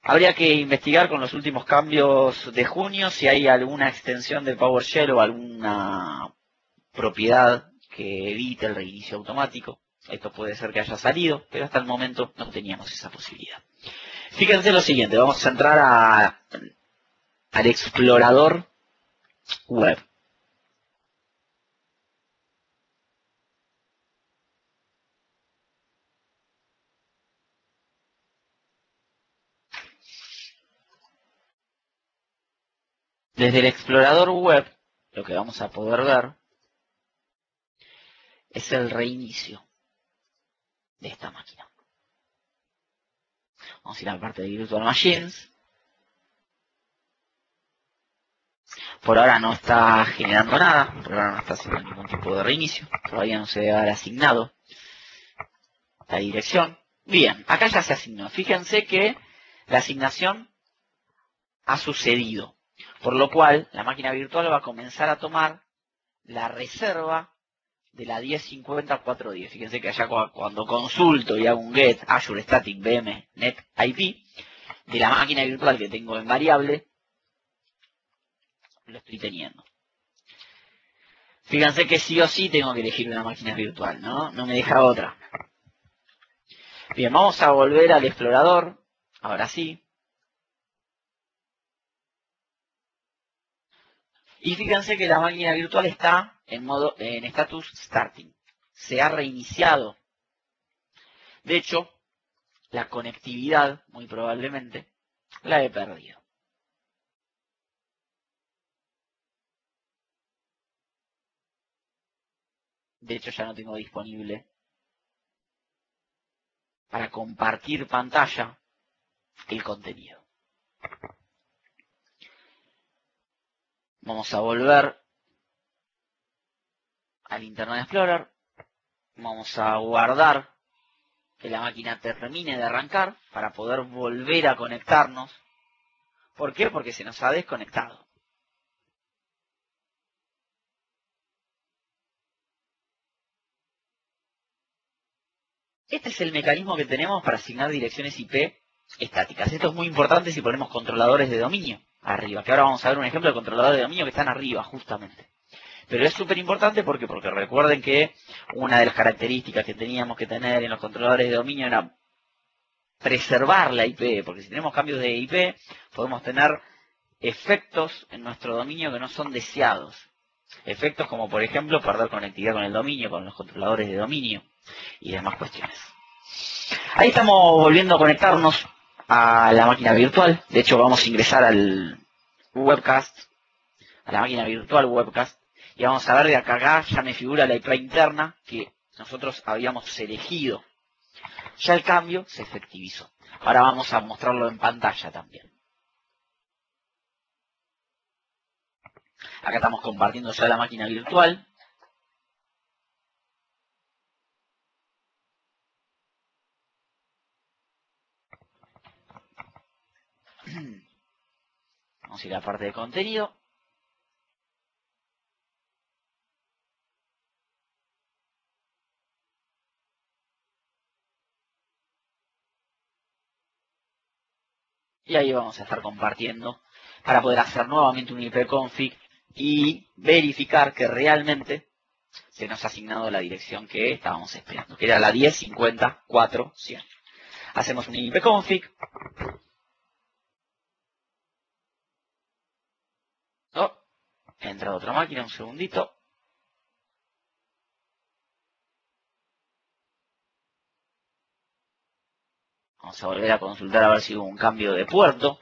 Habría que investigar con los últimos cambios de junio si hay alguna extensión de PowerShell o alguna propiedad que evite el reinicio automático. Esto puede ser que haya salido, pero hasta el momento no teníamos esa posibilidad. Fíjense lo siguiente, vamos a entrar al explorador web. Desde el explorador web, lo que vamos a poder ver es el reinicio de esta máquina. Vamos a ir a la parte de Virtual Machines. Por ahora no está generando nada, por ahora no está haciendo ningún tipo de reinicio, todavía no se debe haber asignado la dirección. Bien, acá ya se asignó. Fíjense que la asignación ha sucedido, por lo cual la máquina virtual va a comenzar a tomar la reserva de la 1050.410. Fíjense que allá cuando consulto y hago un get Azure Static VM Net IP de la máquina virtual que tengo en variable, lo estoy teniendo. Fíjense que sí o sí tengo que elegir una máquina virtual, ¿no? No me deja otra. Bien, vamos a volver al explorador. Ahora sí. Y fíjense que la máquina virtual está en status starting. Se ha reiniciado. De hecho, la conectividad, muy probablemente, la he perdido. De hecho, ya no tengo disponible para compartir pantalla el contenido. Vamos a volver al Internet Explorer. Vamos a guardar que la máquina termine de arrancar para poder volver a conectarnos. ¿Por qué? Porque se nos ha desconectado. Este es el mecanismo que tenemos para asignar direcciones IP estáticas. Esto es muy importante si ponemos controladores de dominio arriba, que ahora vamos a ver un ejemplo de controladores de dominio que están arriba, justamente. Pero es súper importante porque recuerden que una de las características que teníamos que tener en los controladores de dominio era preservar la IP, porque si tenemos cambios de IP, podemos tener efectos en nuestro dominio que no son deseados. Efectos como, por ejemplo, perder conectividad con el dominio, con los controladores de dominio y demás cuestiones. Ahí estamos volviendo a conectarnos a la máquina virtual. De hecho, vamos a ingresar al webcast, a la máquina virtual webcast, y vamos a ver de acá ya me figura la IP interna que nosotros habíamos elegido. Ya el cambio se efectivizó. Ahora vamos a mostrarlo en pantalla también. Acá estamos compartiendo ya la máquina virtual. Vamos a ir a la parte de contenido. Y ahí vamos a estar compartiendo para poder hacer nuevamente un ipconfig y verificar que realmente se nos ha asignado la dirección que estábamos esperando, que era la 10.50.4.100. Hacemos un ipconfig. Oh, entra otra máquina, un segundito. Vamos a volver a consultar a ver si hubo un cambio de puerto.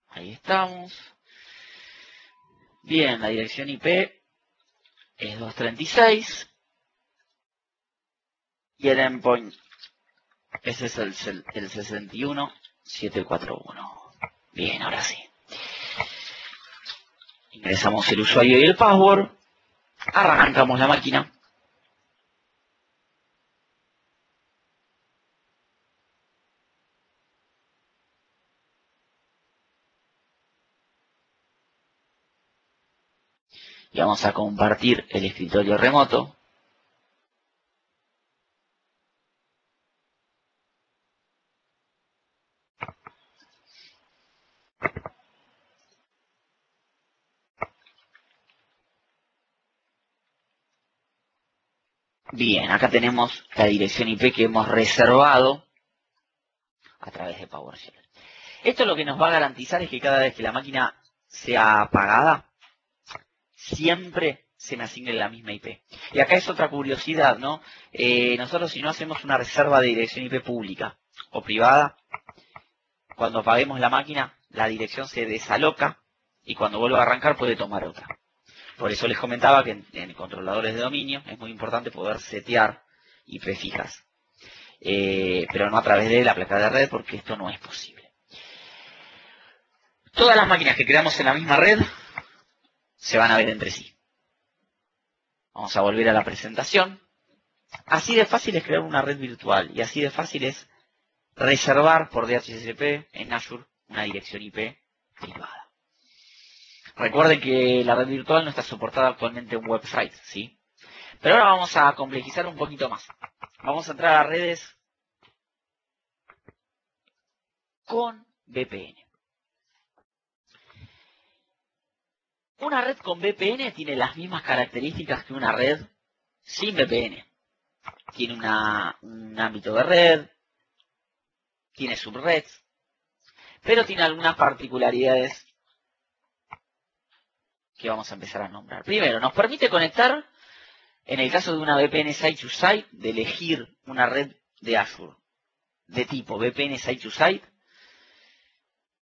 Ahí estamos. Bien, la dirección IP es 236. Y el endpoint, ese es el 61741. Bien, ahora sí. Ingresamos el usuario y el password. Arrancamos la máquina. Y vamos a compartir el escritorio remoto. Bien, acá tenemos la dirección IP que hemos reservado a través de PowerShell. Esto lo que nos va a garantizar es que cada vez que la máquina sea apagada, siempre se me asigne la misma IP. Y acá es otra curiosidad, ¿no? Nosotros si no hacemos una reserva de dirección IP pública o privada, cuando apaguemos la máquina, la dirección se desaloca y cuando vuelva a arrancar puede tomar otra. Por eso les comentaba que en controladores de dominio es muy importante poder setear IP fijas. Pero no a través de la placa de red porque esto no es posible. Todas las máquinas que creamos en la misma red se van a ver entre sí. Vamos a volver a la presentación. Así de fácil es crear una red virtual y así de fácil es reservar por DHCP en Azure una dirección IP privada. Recuerden que la red virtual no está soportada actualmente en website, ¿sí? Pero ahora vamos a complejizar un poquito más. Vamos a entrar a redes con VPN. Una red con VPN tiene las mismas características que una red sin VPN. Tiene un ámbito de red, tiene subredes, pero tiene algunas particularidades que vamos a empezar a nombrar. Primero, nos permite conectar, en el caso de una VPN Site-to-Site, de elegir una red de Azure de tipo VPN Site-to-Site,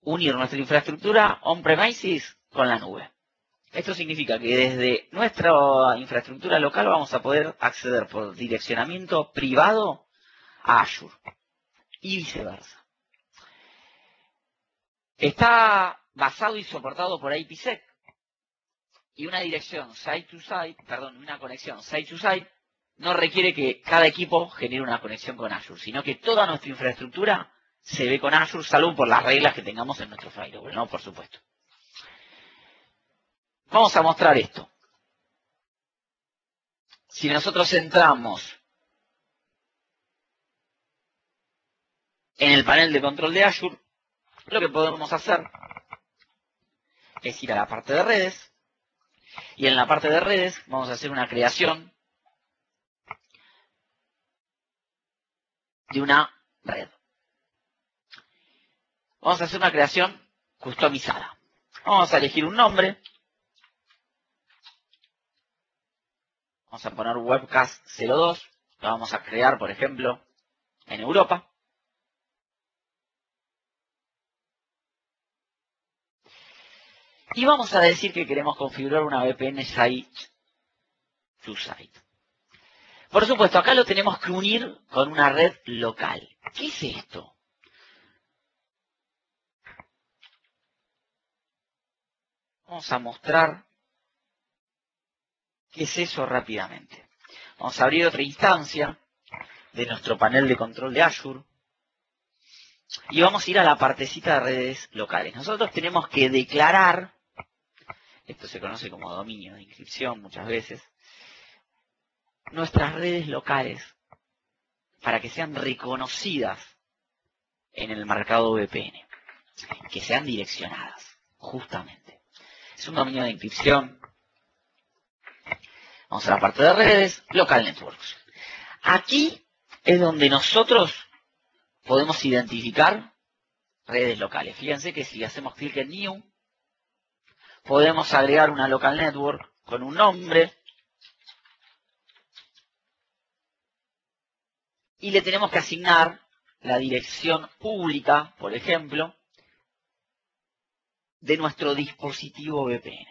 unir nuestra infraestructura on-premises con la nube. Esto significa que desde nuestra infraestructura local vamos a poder acceder por direccionamiento privado a Azure y viceversa. Está basado y soportado por IPsec y una dirección una conexión site-to-site no requiere que cada equipo genere una conexión con Azure, sino que toda nuestra infraestructura se ve con Azure, salvo por las reglas que tengamos en nuestro firewall, ¿no? Por supuesto. Vamos a mostrar esto. Si nosotros entramos en el panel de control de Azure, lo que podemos hacer es ir a la parte de redes, y en la parte de redes vamos a hacer una creación de una red. Vamos a hacer una creación customizada. Vamos a elegir un nombre. Vamos a poner webcast 02. Lo vamos a crear, por ejemplo, en Europa. Y vamos a decir que queremos configurar una VPN site to site. Por supuesto, acá lo tenemos que unir con una red local. ¿Qué es esto? Vamos a mostrar qué es eso rápidamente. Vamos a abrir otra instancia de nuestro panel de control de Azure. Y vamos a ir a la partecita de redes locales. Nosotros tenemos que declarar, esto se conoce como dominio de inscripción muchas veces, nuestras redes locales para que sean reconocidas en el mercado VPN, que sean direccionadas, justamente. Es un dominio de inscripción. Vamos a la parte de redes, local networks. Aquí es donde nosotros podemos identificar redes locales. Fíjense que si hacemos clic en New, podemos agregar una local network con un nombre y le tenemos que asignar la dirección pública, por ejemplo, de nuestro dispositivo VPN.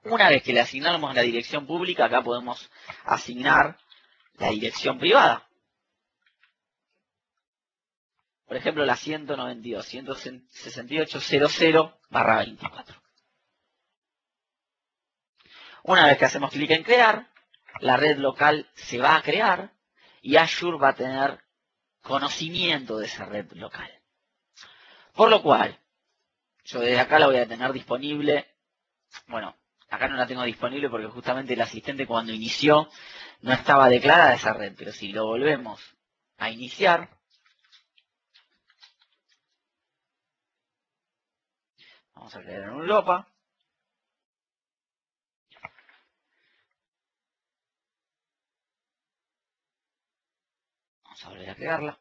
Una vez que le asignamos la dirección pública, acá podemos asignar la dirección privada. Por ejemplo, la 192.168.00/24. Una vez que hacemos clic en crear, la red local se va a crear y Azure va a tener conocimiento de esa red local. Por lo cual, yo desde acá la voy a tener disponible. Bueno, acá no la tengo disponible porque justamente el asistente cuando inició no estaba declarada esa red. Pero si lo volvemos a iniciar, vamos a crear en Europa. Vamos a volver a crearla.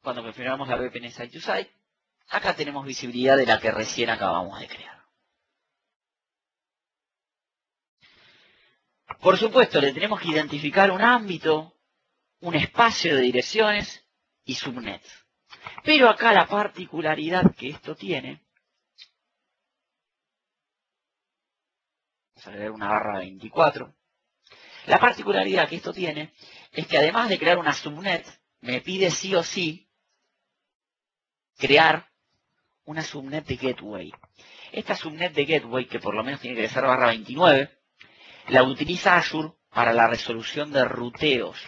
Cuando configuramos la VPN Site to Site, acá tenemos visibilidad de la que recién acabamos de crear. Por supuesto, le tenemos que identificar un ámbito, un espacio de direcciones y subnets. Pero acá la particularidad que esto tiene, vamos a agregar una barra 24, la particularidad que esto tiene es que además de crear una subnet, me pide sí o sí crear una subnet de gateway. Esta subnet de gateway, que por lo menos tiene que ser barra 29, la utiliza Azure para la resolución de ruteos.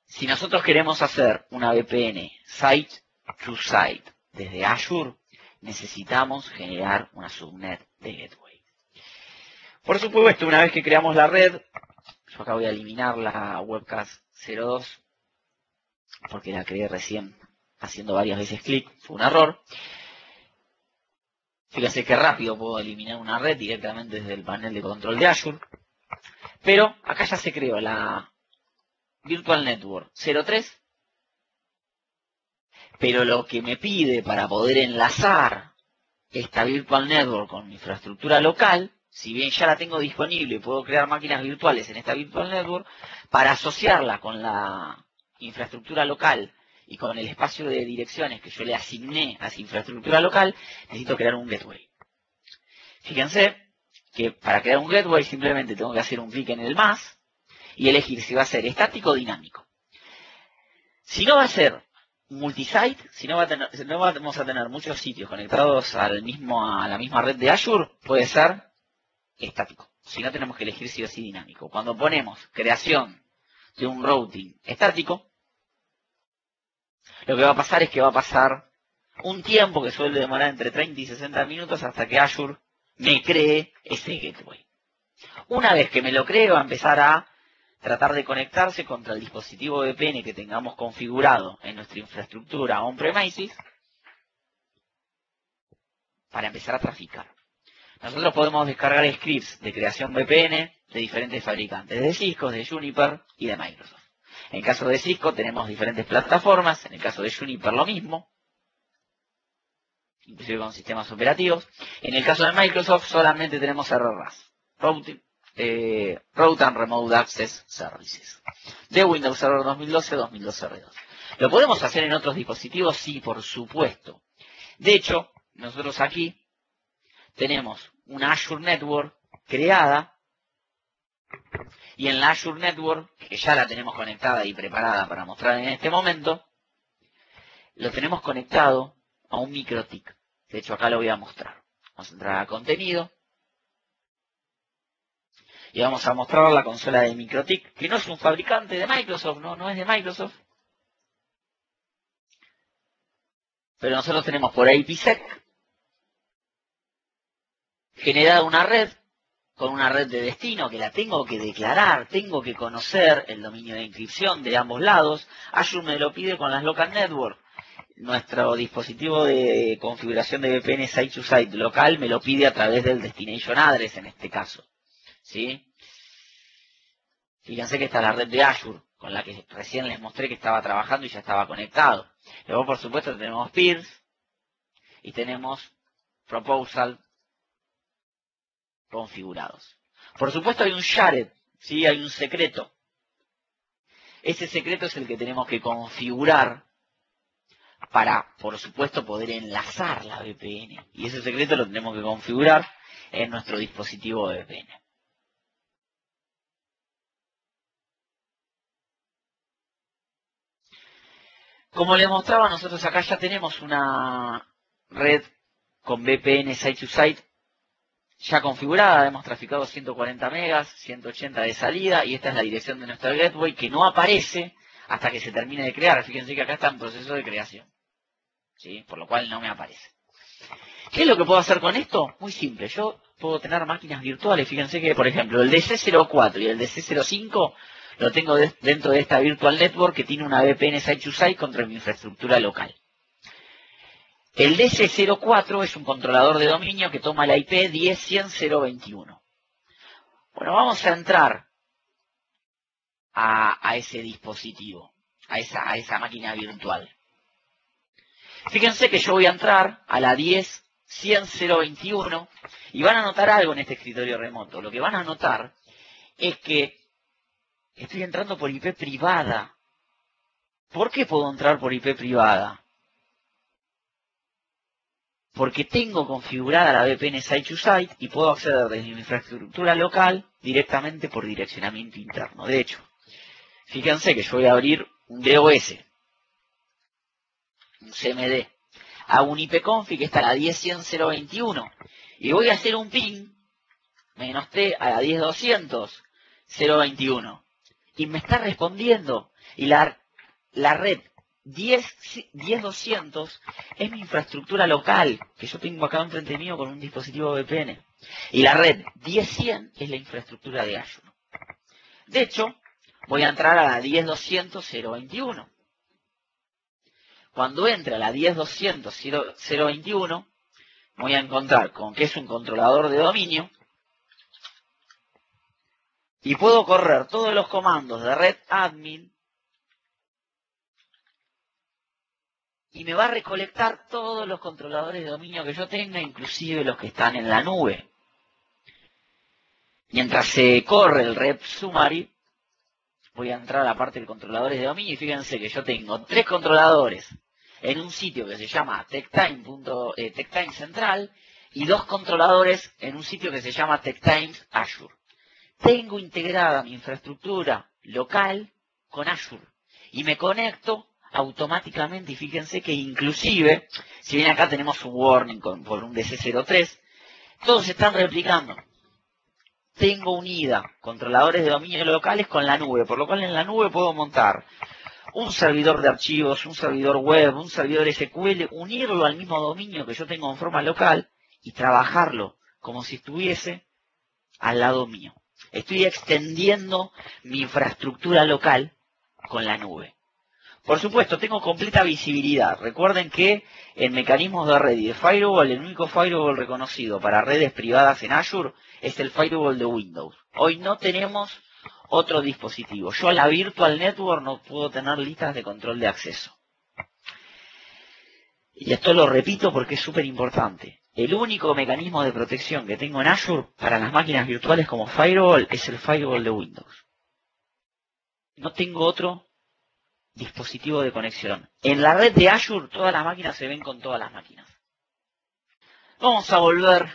Si nosotros queremos hacer una VPN site to site desde Azure, necesitamos generar una subnet de gateway. Por supuesto, una vez que creamos la red, yo acá voy a eliminar la webcast 02 porque la creé recién haciendo varias veces clic, fue un error. Fíjense qué rápido puedo eliminar una red directamente desde el panel de control de Azure. Pero acá ya se creó la Virtual Network 03. Pero lo que me pide para poder enlazar esta Virtual Network con mi infraestructura local, si bien ya la tengo disponible y puedo crear máquinas virtuales en esta Virtual Network, para asociarla con la infraestructura local y con el espacio de direcciones que yo le asigné a esa infraestructura local, necesito crear un gateway. Fíjense que para crear un gateway simplemente tengo que hacer un clic en el más y elegir si va a ser estático o dinámico. Si no va a ser multisite, si no vamos a tener muchos sitios conectados a la misma red de Azure, puede ser estático. Si no, tenemos que elegir sí o sí dinámico. Cuando ponemos creación de un routing estático, lo que va a pasar es que va a pasar un tiempo que suele demorar entre 30 y 60 minutos hasta que Azure me cree ese gateway. Una vez que me lo cree, va a empezar a tratar de conectarse contra el dispositivo VPN que tengamos configurado en nuestra infraestructura on-premises para empezar a traficar. Nosotros podemos descargar scripts de creación VPN de diferentes fabricantes, de Cisco, de Juniper y de Microsoft. En el caso de Cisco tenemos diferentes plataformas, en el caso de Juniper lo mismo, inclusive con sistemas operativos. En el caso de Microsoft solamente tenemos RRAS, Route and Remote Access Services, de Windows Server 2012-2012 R2. ¿Lo podemos hacer en otros dispositivos? Sí, por supuesto. De hecho, nosotros aquí tenemos una Azure Network creada, y en la Azure Network, que ya la tenemos conectada y preparada para mostrar en este momento, lo tenemos conectado a un MikroTik. De hecho, acá lo voy a mostrar. Vamos a entrar a contenido. Y vamos a mostrar la consola de MikroTik, que no es un fabricante de Microsoft, no es de Microsoft. Pero nosotros tenemos por IPsec generada una red, con una red de destino que la tengo que declarar, tengo que conocer el dominio de inscripción de ambos lados. Azure me lo pide con las local network. Nuestro dispositivo de configuración de VPN site-to-site local me lo pide a través del destination address en este caso. ¿Sí? Fíjense que esta es la red de Azure, con la que recién les mostré que estaba trabajando y ya estaba conectado. Luego, por supuesto, tenemos peers y tenemos proposal configurados. Por supuesto hay un shared, ¿sí? Hay un secreto. Ese secreto es el que tenemos que configurar para, por supuesto, poder enlazar la VPN. Y ese secreto lo tenemos que configurar en nuestro dispositivo de VPN. Como les mostraba, nosotros acá ya tenemos una red con VPN site-to-site ya configurada. Hemos traficado 140 megas, 180 de salida, y esta es la dirección de nuestra gateway que no aparece hasta que se termine de crear. Fíjense que acá está en proceso de creación, ¿sí? Por lo cual no me aparece. ¿Qué es lo que puedo hacer con esto? Muy simple. Yo puedo tener máquinas virtuales. Fíjense que, por ejemplo, el DC04 y el DC05 lo tengo dentro de esta Virtual Network que tiene una VPN site-to-site contra mi infraestructura local. El DC04 es un controlador de dominio que toma la IP 10.100.021. Bueno, vamos a entrar a ese dispositivo, a esa máquina virtual. Fíjense que yo voy a entrar a la 10.100.021 y van a notar algo en este escritorio remoto. Lo que van a notar es que estoy entrando por IP privada. ¿Por qué puedo entrar por IP privada? Porque tengo configurada la VPN site-to-site y puedo acceder desde mi infraestructura local directamente por direccionamiento interno. De hecho, fíjense que yo voy a abrir un DOS, un CMD, a un ipconfig que está a la 10.100.021 y voy a hacer un ping -t a la 10.200.021 y me está respondiendo, y la red 10.200 es mi infraestructura local, que yo tengo acá enfrente mío con un dispositivo VPN. Y la red 10.100 es la infraestructura de Azure. De hecho, voy a entrar a la 10.200.021. Cuando entre a la 10.200.021, voy a encontrar con que es un controlador de dominio. Y puedo correr todos los comandos de red admin y me va a recolectar todos los controladores de dominio que yo tenga, inclusive los que están en la nube. Mientras se corre el rep summary, voy a entrar a la parte de controladores de dominio y fíjense que yo tengo 3 controladores en un sitio que se llama TechTime Central y 2 controladores en un sitio que se llama TechTime Azure. Tengo integrada mi infraestructura local con Azure y me conecto automáticamente, y fíjense que inclusive, si bien acá tenemos un warning por un DC03, todos se están replicando. Tengo unida controladores de dominio locales con la nube, por lo cual en la nube puedo montar un servidor de archivos, un servidor web, un servidor SQL, unirlo al mismo dominio que yo tengo en forma local y trabajarlo como si estuviese al lado mío. Estoy extendiendo mi infraestructura local con la nube. Por supuesto, tengo completa visibilidad. Recuerden que en mecanismos de red y de firewall, el único firewall reconocido para redes privadas en Azure es el firewall de Windows. Hoy no tenemos otro dispositivo. Yo a la Virtual Network no puedo tener listas de control de acceso. Y esto lo repito porque es súper importante. El único mecanismo de protección que tengo en Azure para las máquinas virtuales como firewall es el firewall de Windows. No tengo otro dispositivo de conexión. En la red de Azure todas las máquinas se ven con todas las máquinas. Vamos a volver.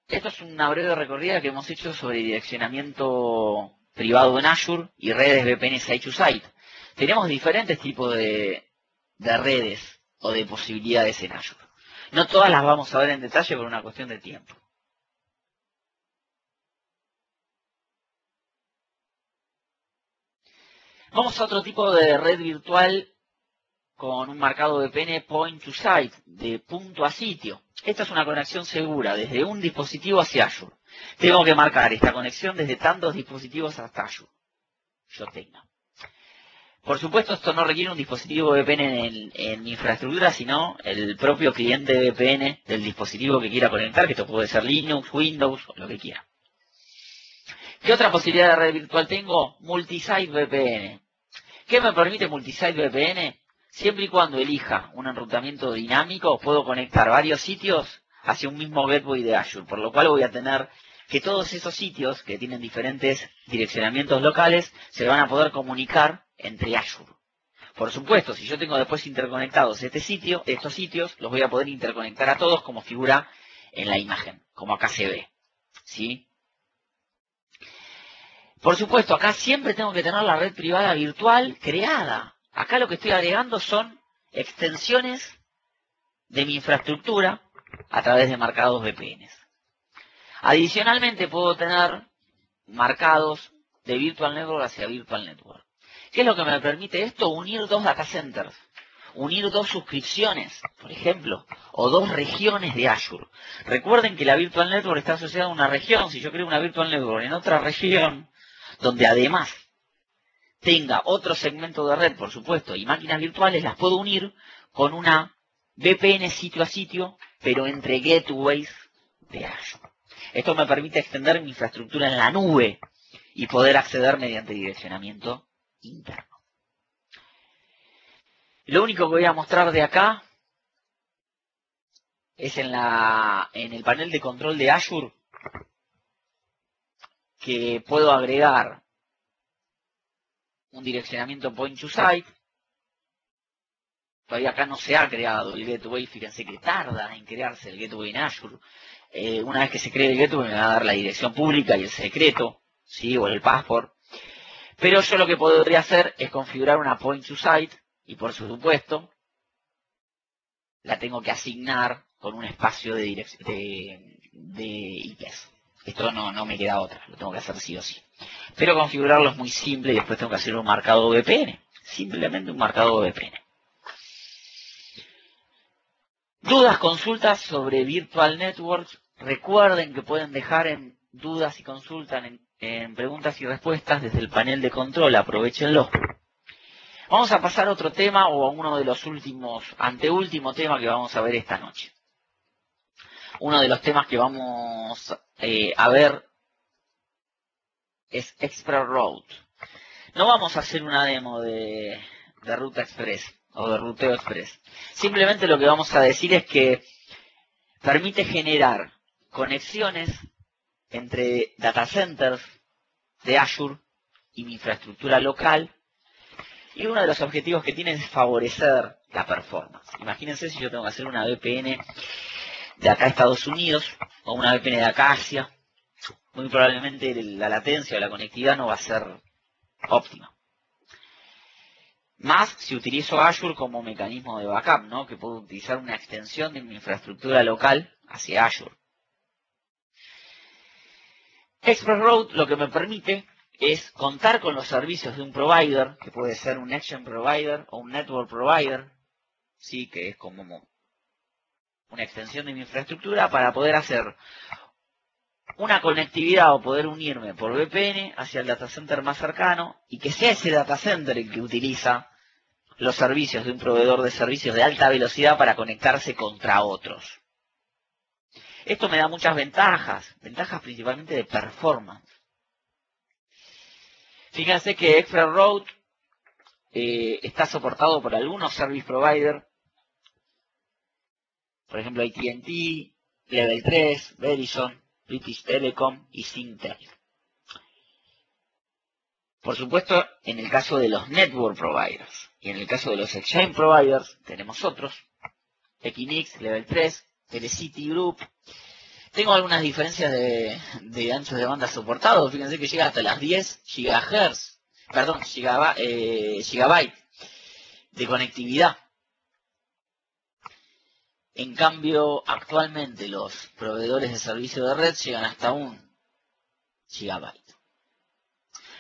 Esto es una breve recorrida que hemos hecho sobre direccionamiento privado en Azure y redes VPN site-to-site. Tenemos diferentes tipos de redes o de posibilidades en Azure. No todas las vamos a ver en detalle por una cuestión de tiempo. Vamos a otro tipo de red virtual con un marcado VPN point to site, de punto a sitio. Esta es una conexión segura desde un dispositivo hacia Azure. Tengo que marcar esta conexión desde tantos dispositivos hasta Azure yo tenga. Por supuesto, esto no requiere un dispositivo VPN en mi infraestructura, sino el propio cliente VPN del dispositivo que quiera conectar, que esto puede ser Linux, Windows, o lo que quiera. ¿Qué otra posibilidad de red virtual tengo? Multisite VPN. ¿Qué me permite Multisite VPN? Siempre y cuando elija un enrutamiento dinámico, puedo conectar varios sitios hacia un mismo gateway de Azure, por lo cual voy a tener que todos esos sitios que tienen diferentes direccionamientos locales se van a poder comunicar entre Azure. Por supuesto, si yo tengo después interconectados estos sitios, los voy a poder interconectar a todos como figura en la imagen, como acá se ve, ¿sí? Por supuesto, acá siempre tengo que tener la red privada virtual creada. Acá lo que estoy agregando son extensiones de mi infraestructura a través de marcados VPNs. Adicionalmente puedo tener marcados de Virtual Network hacia Virtual Network. ¿Qué es lo que me permite esto? Unir dos data centers, unir dos suscripciones, por ejemplo, o dos regiones de Azure. Recuerden que la Virtual Network está asociada a una región. Si yo creo una Virtual Network en otra región, donde además tenga otro segmento de red, por supuesto, y máquinas virtuales, las puedo unir con una VPN sitio a sitio, pero entre gateways de Azure. Esto me permite extender mi infraestructura en la nube y poder acceder mediante direccionamiento interno. Lo único que voy a mostrar de acá es en el panel de control de Azure que puedo agregar un direccionamiento point to site. Todavía acá no se ha creado el gateway, fíjense que tarda en crearse el gateway en Azure. Una vez que se cree el gateway me va a dar la dirección pública y el secreto, ¿sí? O el password. Pero yo lo que podría hacer es configurar una point to site y por supuesto la tengo que asignar con un espacio de IPs. Esto no me queda otra, lo tengo que hacer sí o sí. Pero configurarlo es muy simple y después tengo que hacer un marcado VPN. Simplemente un marcado VPN. Dudas, consultas sobre Virtual Networks. Recuerden que pueden dejar en dudas y consultas en preguntas y respuestas desde el panel de control. Aprovechenlo. Vamos a pasar a otro tema o a uno de los anteúltimo tema que vamos a ver esta noche. Uno de los temas que vamos a ver es Express Route. No vamos a hacer una demo de Ruta Express o de Ruteo Express. Simplemente lo que vamos a decir es que permite generar conexiones entre data centers de Azure y mi infraestructura local. Y uno de los objetivos que tiene es favorecer la performance. Imagínense si yo tengo que hacer una VPN de acá a Estados Unidos o una VPN de acá a Asia. Muy probablemente la latencia o la conectividad no va a ser óptima. Más si utilizo Azure como mecanismo de backup, ¿no? Que puedo utilizar una extensión de mi infraestructura local hacia Azure. Express Route lo que me permite es contar con los servicios de un provider, que puede ser un Next-Gen provider o un Network provider, sí, que es como una extensión de mi infraestructura para poder hacer una conectividad o poder unirme por VPN hacia el data center más cercano y que sea ese data center el que utiliza los servicios de un proveedor de servicios de alta velocidad para conectarse contra otros. Esto me da muchas ventajas principalmente de performance. Fíjense que Express Route está soportado por algunos service providers, por ejemplo AT&T, Level 3, Verizon, British Telecom y Singtel. Por supuesto, en el caso de los network providers y en el caso de los exchange providers tenemos otros, Equinix, Level 3, Telecity Group. Tengo algunas diferencias de anchos de banda soportados. Fíjense que llega hasta las 10 gigabytes de conectividad. En cambio, actualmente los proveedores de servicio de red llegan hasta 1 gigabyte.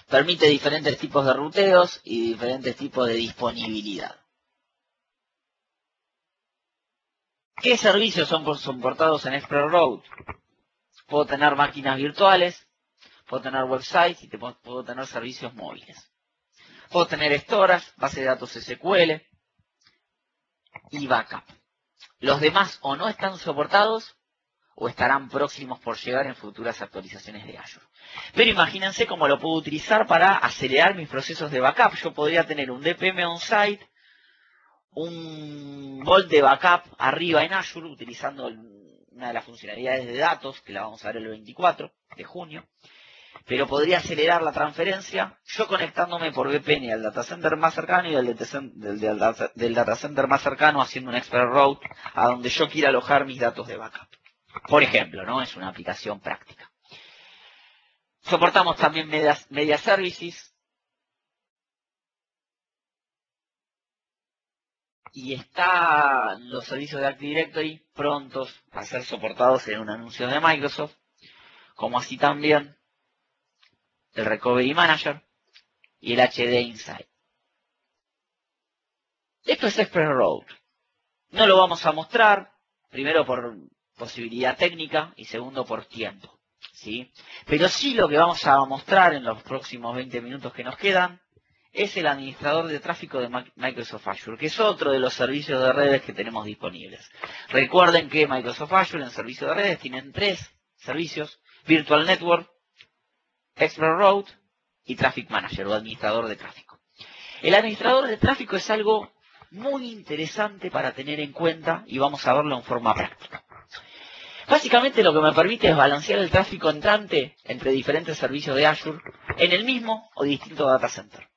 Permite diferentes tipos de ruteos y diferentes tipos de disponibilidad. ¿Qué servicios son soportados en Express Route? Puedo tener máquinas virtuales, puedo tener websites y puedo tener servicios móviles. Puedo tener storage, base de datos SQL y backup. Los demás o no están soportados o estarán próximos por llegar en futuras actualizaciones de Azure. Pero imagínense cómo lo puedo utilizar para acelerar mis procesos de backup. Yo podría tener un DPM on-site, un Vault de backup arriba en Azure, utilizando una de las funcionalidades de datos, que la vamos a ver el 24 de junio. Pero podría acelerar la transferencia yo conectándome por VPN al data center más cercano y del data center más cercano haciendo un Express Route a donde yo quiera alojar mis datos de backup. Por ejemplo, ¿no? Es una aplicación práctica. Soportamos también media services. Y están los servicios de Active Directory prontos a ser soportados en un anuncio de Microsoft, como así también el Recovery Manager y el HD Insight. Esto es Express Route. No lo vamos a mostrar, primero por posibilidad técnica y segundo por tiempo, ¿sí? Pero sí lo que vamos a mostrar en los próximos 20 minutos que nos quedan es el administrador de tráfico de Microsoft Azure, que es otro de los servicios de redes que tenemos disponibles. Recuerden que Microsoft Azure en servicio de redes tienen 3 servicios: Virtual Network, Express Route y Traffic Manager o administrador de tráfico. El administrador de tráfico es algo muy interesante para tener en cuenta y vamos a verlo en forma práctica. Básicamente lo que me permite es balancear el tráfico entrante entre diferentes servicios de Azure en el mismo o distinto data center.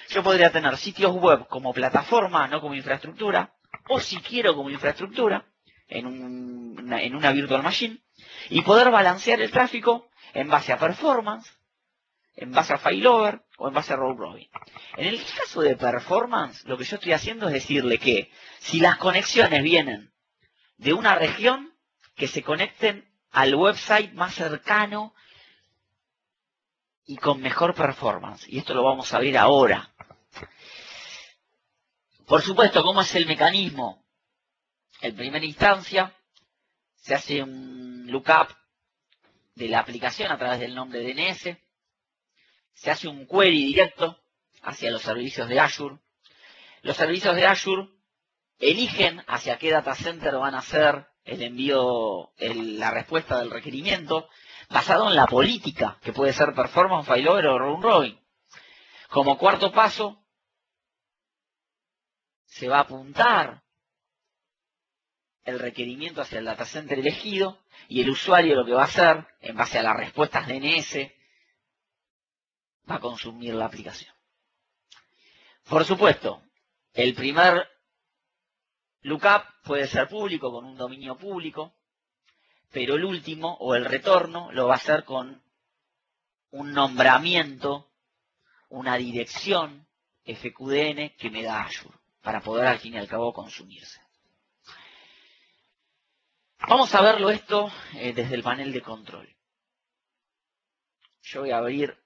Yo podría tener sitios web como plataforma, no como infraestructura, o si quiero como infraestructura, en una virtual machine, y poder balancear el tráfico en base a performance, en base a failover o en base a round robin. En el caso de performance, lo que yo estoy haciendo es decirle que si las conexiones vienen de una región, que se conecten al website más cercano y con mejor performance. Y esto lo vamos a ver ahora. Por supuesto, ¿cómo es el mecanismo? En primera instancia, se hace un lookup de la aplicación a través del nombre DNS. Se hace un query directo hacia los servicios de Azure. Los servicios de Azure eligen hacia qué data center van a hacer el envío, la respuesta del requerimiento, basado en la política, que puede ser performance, failover o round robin. Como cuarto paso, se va a apuntar el requerimiento hacia el data center elegido y el usuario lo que va a hacer, en base a las respuestas DNS, va a consumir la aplicación. Por supuesto, el primer lookup puede ser público con un dominio público, pero el último o el retorno lo va a hacer con un nombramiento, una dirección FQDN que me da Azure, para poder al fin y al cabo consumirse. Vamos a verlo esto desde el panel de control. Yo voy a abrir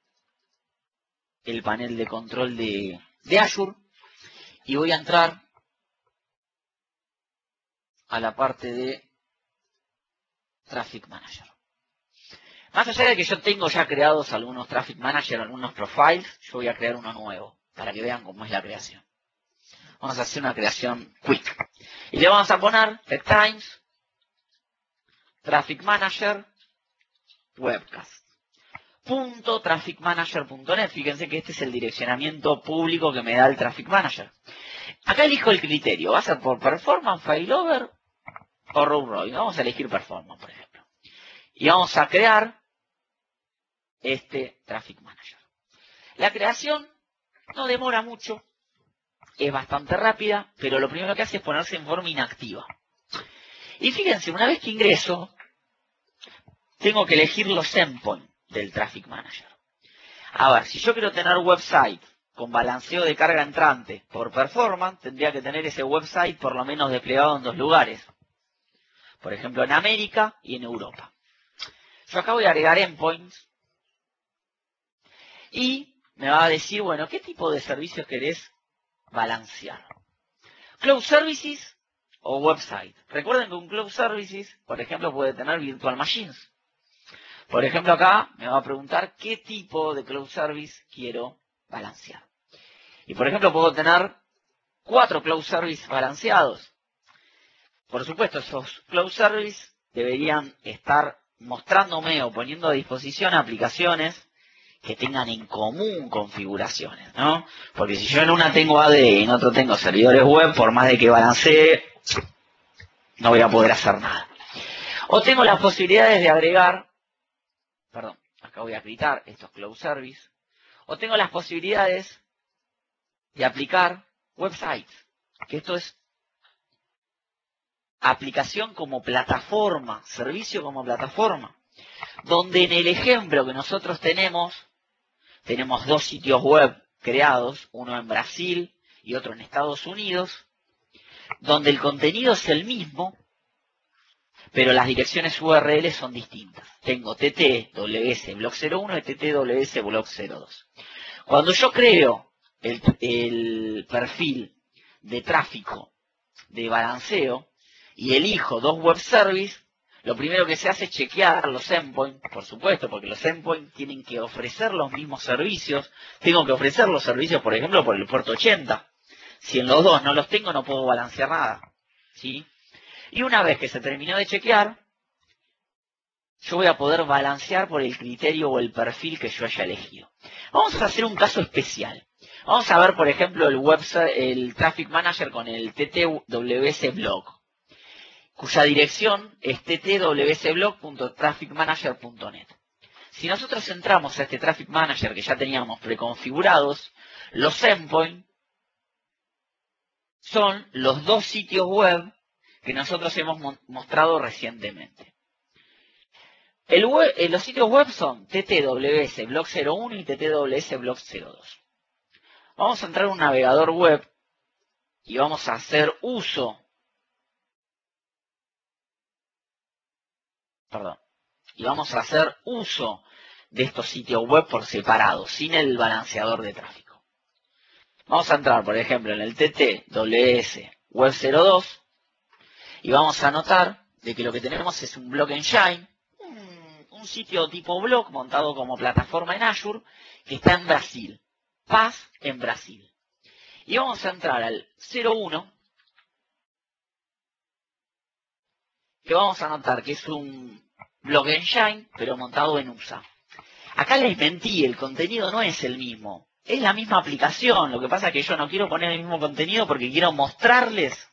el panel de control de Azure y voy a entrar a la parte de Traffic Manager. Más allá de que yo tengo ya creados algunos Traffic Manager, algunos profiles, yo voy a crear uno nuevo para que vean cómo es la creación. Vamos a hacer una creación quick. Y le vamos a poner Tech Times, Traffic Manager, Webcast. .trafficmanager.net. Fíjense que este es el direccionamiento público que me da el Traffic Manager. Acá elijo el criterio. ¿Va a ser por Performance, Failover o Row Robin? Vamos a elegir Performance, por ejemplo. Y vamos a crear este Traffic Manager. La creación no demora mucho. Es bastante rápida, pero lo primero que hace es ponerse en forma inactiva. Y fíjense, una vez que ingreso, tengo que elegir los endpoints del Traffic Manager. A ver, si yo quiero tener website con balanceo de carga entrante por performance, tendría que tener ese website por lo menos desplegado en 2 lugares. Por ejemplo, en América y en Europa. Yo acá voy a agregar endpoints y me va a decir, bueno, ¿qué tipo de servicios querés balancear? Cloud Services o Website. Recuerden que un Cloud Services, por ejemplo, puede tener Virtual Machines. Por ejemplo, acá me va a preguntar qué tipo de Cloud Service quiero balancear. Y por ejemplo, puedo tener 4 Cloud Service balanceados. Por supuesto, esos Cloud Service deberían estar mostrándome o poniendo a disposición aplicaciones que tengan en común configuraciones, ¿no? Porque si yo en una tengo AD y en otro tengo servidores web, por más de que balancee, no voy a poder hacer nada. O tengo las posibilidades de agregar, perdón, acá voy a quitar estos Cloud Service, o tengo las posibilidades de aplicar websites, que esto es aplicación como plataforma, servicio como plataforma, donde en el ejemplo que nosotros tenemos 2 sitios web creados, uno en Brasil y otro en Estados Unidos, donde el contenido es el mismo, pero las direcciones URL son distintas. Tengo TTWS Blog 01 y TTWS Blog 02. Cuando yo creo el perfil de tráfico de balanceo y elijo 2 web service, lo primero que se hace es chequear los endpoints, por supuesto, porque los endpoints tienen que ofrecer los mismos servicios. Tengo que ofrecer los servicios, por ejemplo, por el puerto 80. Si en los 2 no los tengo, no puedo balancear nada, ¿sí? Y una vez que se terminó de chequear, yo voy a poder balancear por el criterio o el perfil que yo haya elegido. Vamos a hacer un caso especial. Vamos a ver, por ejemplo, el Traffic Manager con el TTWS Blog, cuya dirección es ttwsblog.trafficmanager.net. Si nosotros entramos a este Traffic Manager que ya teníamos preconfigurados, los endpoints son los 2 sitios web que nosotros hemos mostrado recientemente. Los sitios web son TTWS Blog 01 y TTWS Blog 02. Vamos a entrar a un navegador web y vamos a hacer uso, de estos sitios web por separado, sin el balanceador de tráfico. Vamos a entrar, por ejemplo, en el TTWS Web 02 y vamos a notar de que lo que tenemos es un Blog Engine, un sitio tipo blog montado como plataforma en Azure que está en Brasil, PAS en Brasil. Y vamos a entrar al 01, que vamos a notar que es un Blog Engine, pero montado en USA. Acá les mentí, el contenido no es el mismo. Es la misma aplicación, lo que pasa es que yo no quiero poner el mismo contenido porque quiero mostrarles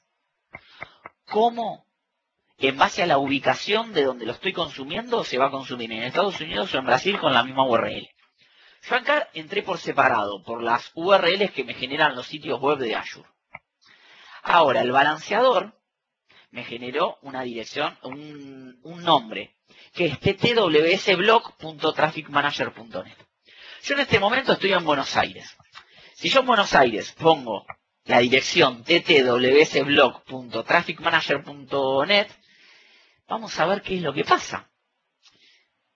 cómo, en base a la ubicación de donde lo estoy consumiendo, se va a consumir en Estados Unidos o en Brasil con la misma URL. Yo acá entré por separado, por las URLs que me generan los sitios web de Azure. Ahora, el balanceador me generó una dirección, un nombre, que es ttwsblog.trafficmanager.net. Yo en este momento estoy en Buenos Aires. Si yo en Buenos Aires pongo la dirección ttwsblog.trafficmanager.net, vamos a ver qué es lo que pasa.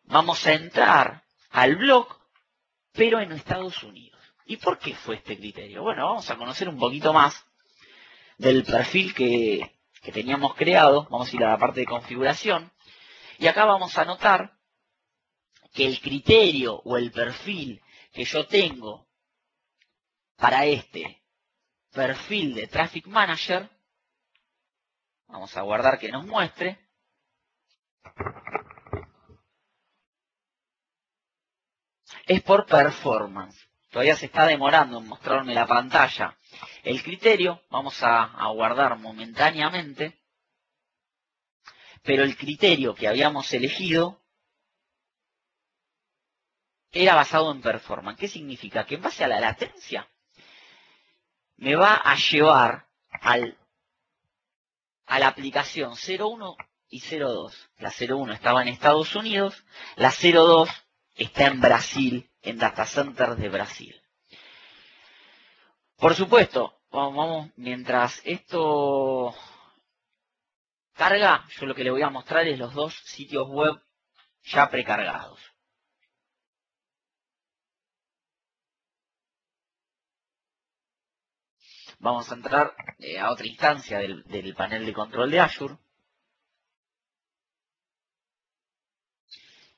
Vamos a entrar al blog, pero en Estados Unidos. ¿Y por qué fue este criterio? Bueno, vamos a conocer un poquito más del perfil que teníamos creado. Vamos a ir a la parte de configuración. Y acá vamos a notar que el criterio o el perfil que yo tengo para este perfil de Traffic Manager, vamos a guardar que nos muestre, es por performance. Todavía se está demorando en mostrarme la pantalla el criterio, vamos a guardar momentáneamente, pero el criterio que habíamos elegido era basado en performance. ¿Qué significa? Que en base a la latencia me va a llevar a la aplicación 01 y 02. La 01 estaba en Estados Unidos, la 02 está en Brasil, en data centers de Brasil. Por supuesto, vamos, mientras esto carga, yo lo que le voy a mostrar es los dos sitios web ya precargados. Vamos a entrar a otra instancia del panel de control de Azure.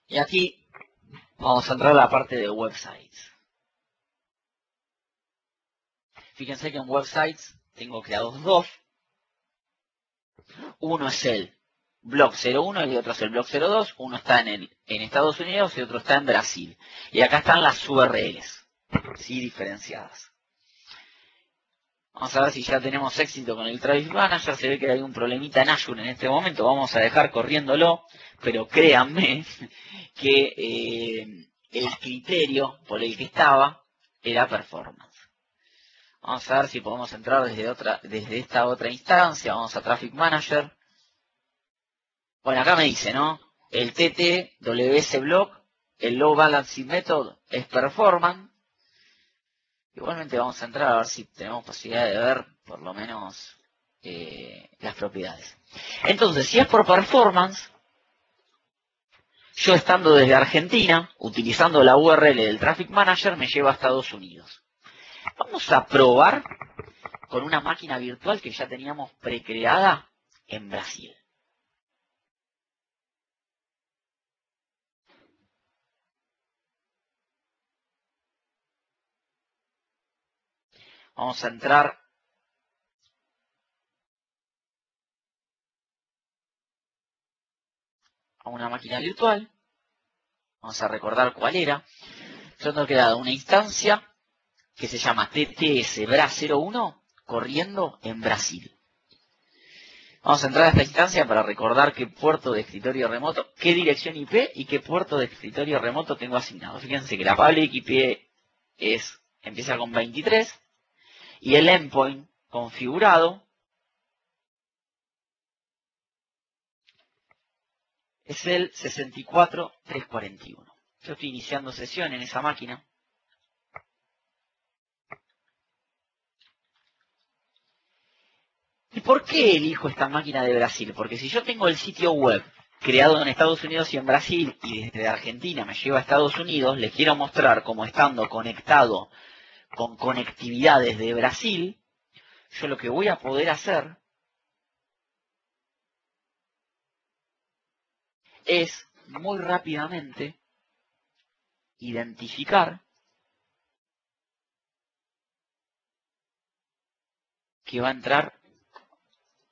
Y aquí vamos a entrar a la parte de websites. Fíjense que en websites tengo creados dos. Uno es el blog 01 y otro es el blog 02. Uno está en Estados Unidos y otro está en Brasil. Y acá están las URLs, ¿sí? Diferenciadas. Vamos a ver si ya tenemos éxito con el Traffic Manager. Se ve que hay un problemita en Azure en este momento. Vamos a dejar corriéndolo, pero créanme que el criterio por el que estaba era performance. Vamos a ver si podemos entrar desde esta otra instancia. Vamos a Traffic Manager. Bueno, acá me dice, ¿no? El TTWS Block, el Load Balancing Method es performance. Igualmente vamos a entrar a ver si tenemos posibilidad de ver por lo menos las propiedades. Entonces, si es por performance, yo estando desde Argentina, utilizando la URL del Traffic Manager, me lleva a Estados Unidos. Vamos a probar con una máquina virtual que ya teníamos precreada en Brasil. Vamos a entrar a una máquina virtual. Vamos a recordar cuál era. Yo tengo creado una instancia que se llama TTS BRA01 corriendo en Brasil. Vamos a entrar a esta instancia para recordar qué puerto de escritorio remoto, qué dirección IP y qué puerto de escritorio remoto tengo asignado. Fíjense que la public IP empieza con 23 y el endpoint configurado es el 64341. Yo estoy iniciando sesión en esa máquina. ¿Y por qué elijo esta máquina de Brasil? Porque si yo tengo el sitio web creado en Estados Unidos y en Brasil, y desde Argentina me lleva a Estados Unidos, les quiero mostrar cómo estando conectado con conectividad desde Brasil, yo lo que voy a poder hacer es muy rápidamente identificar que va a entrar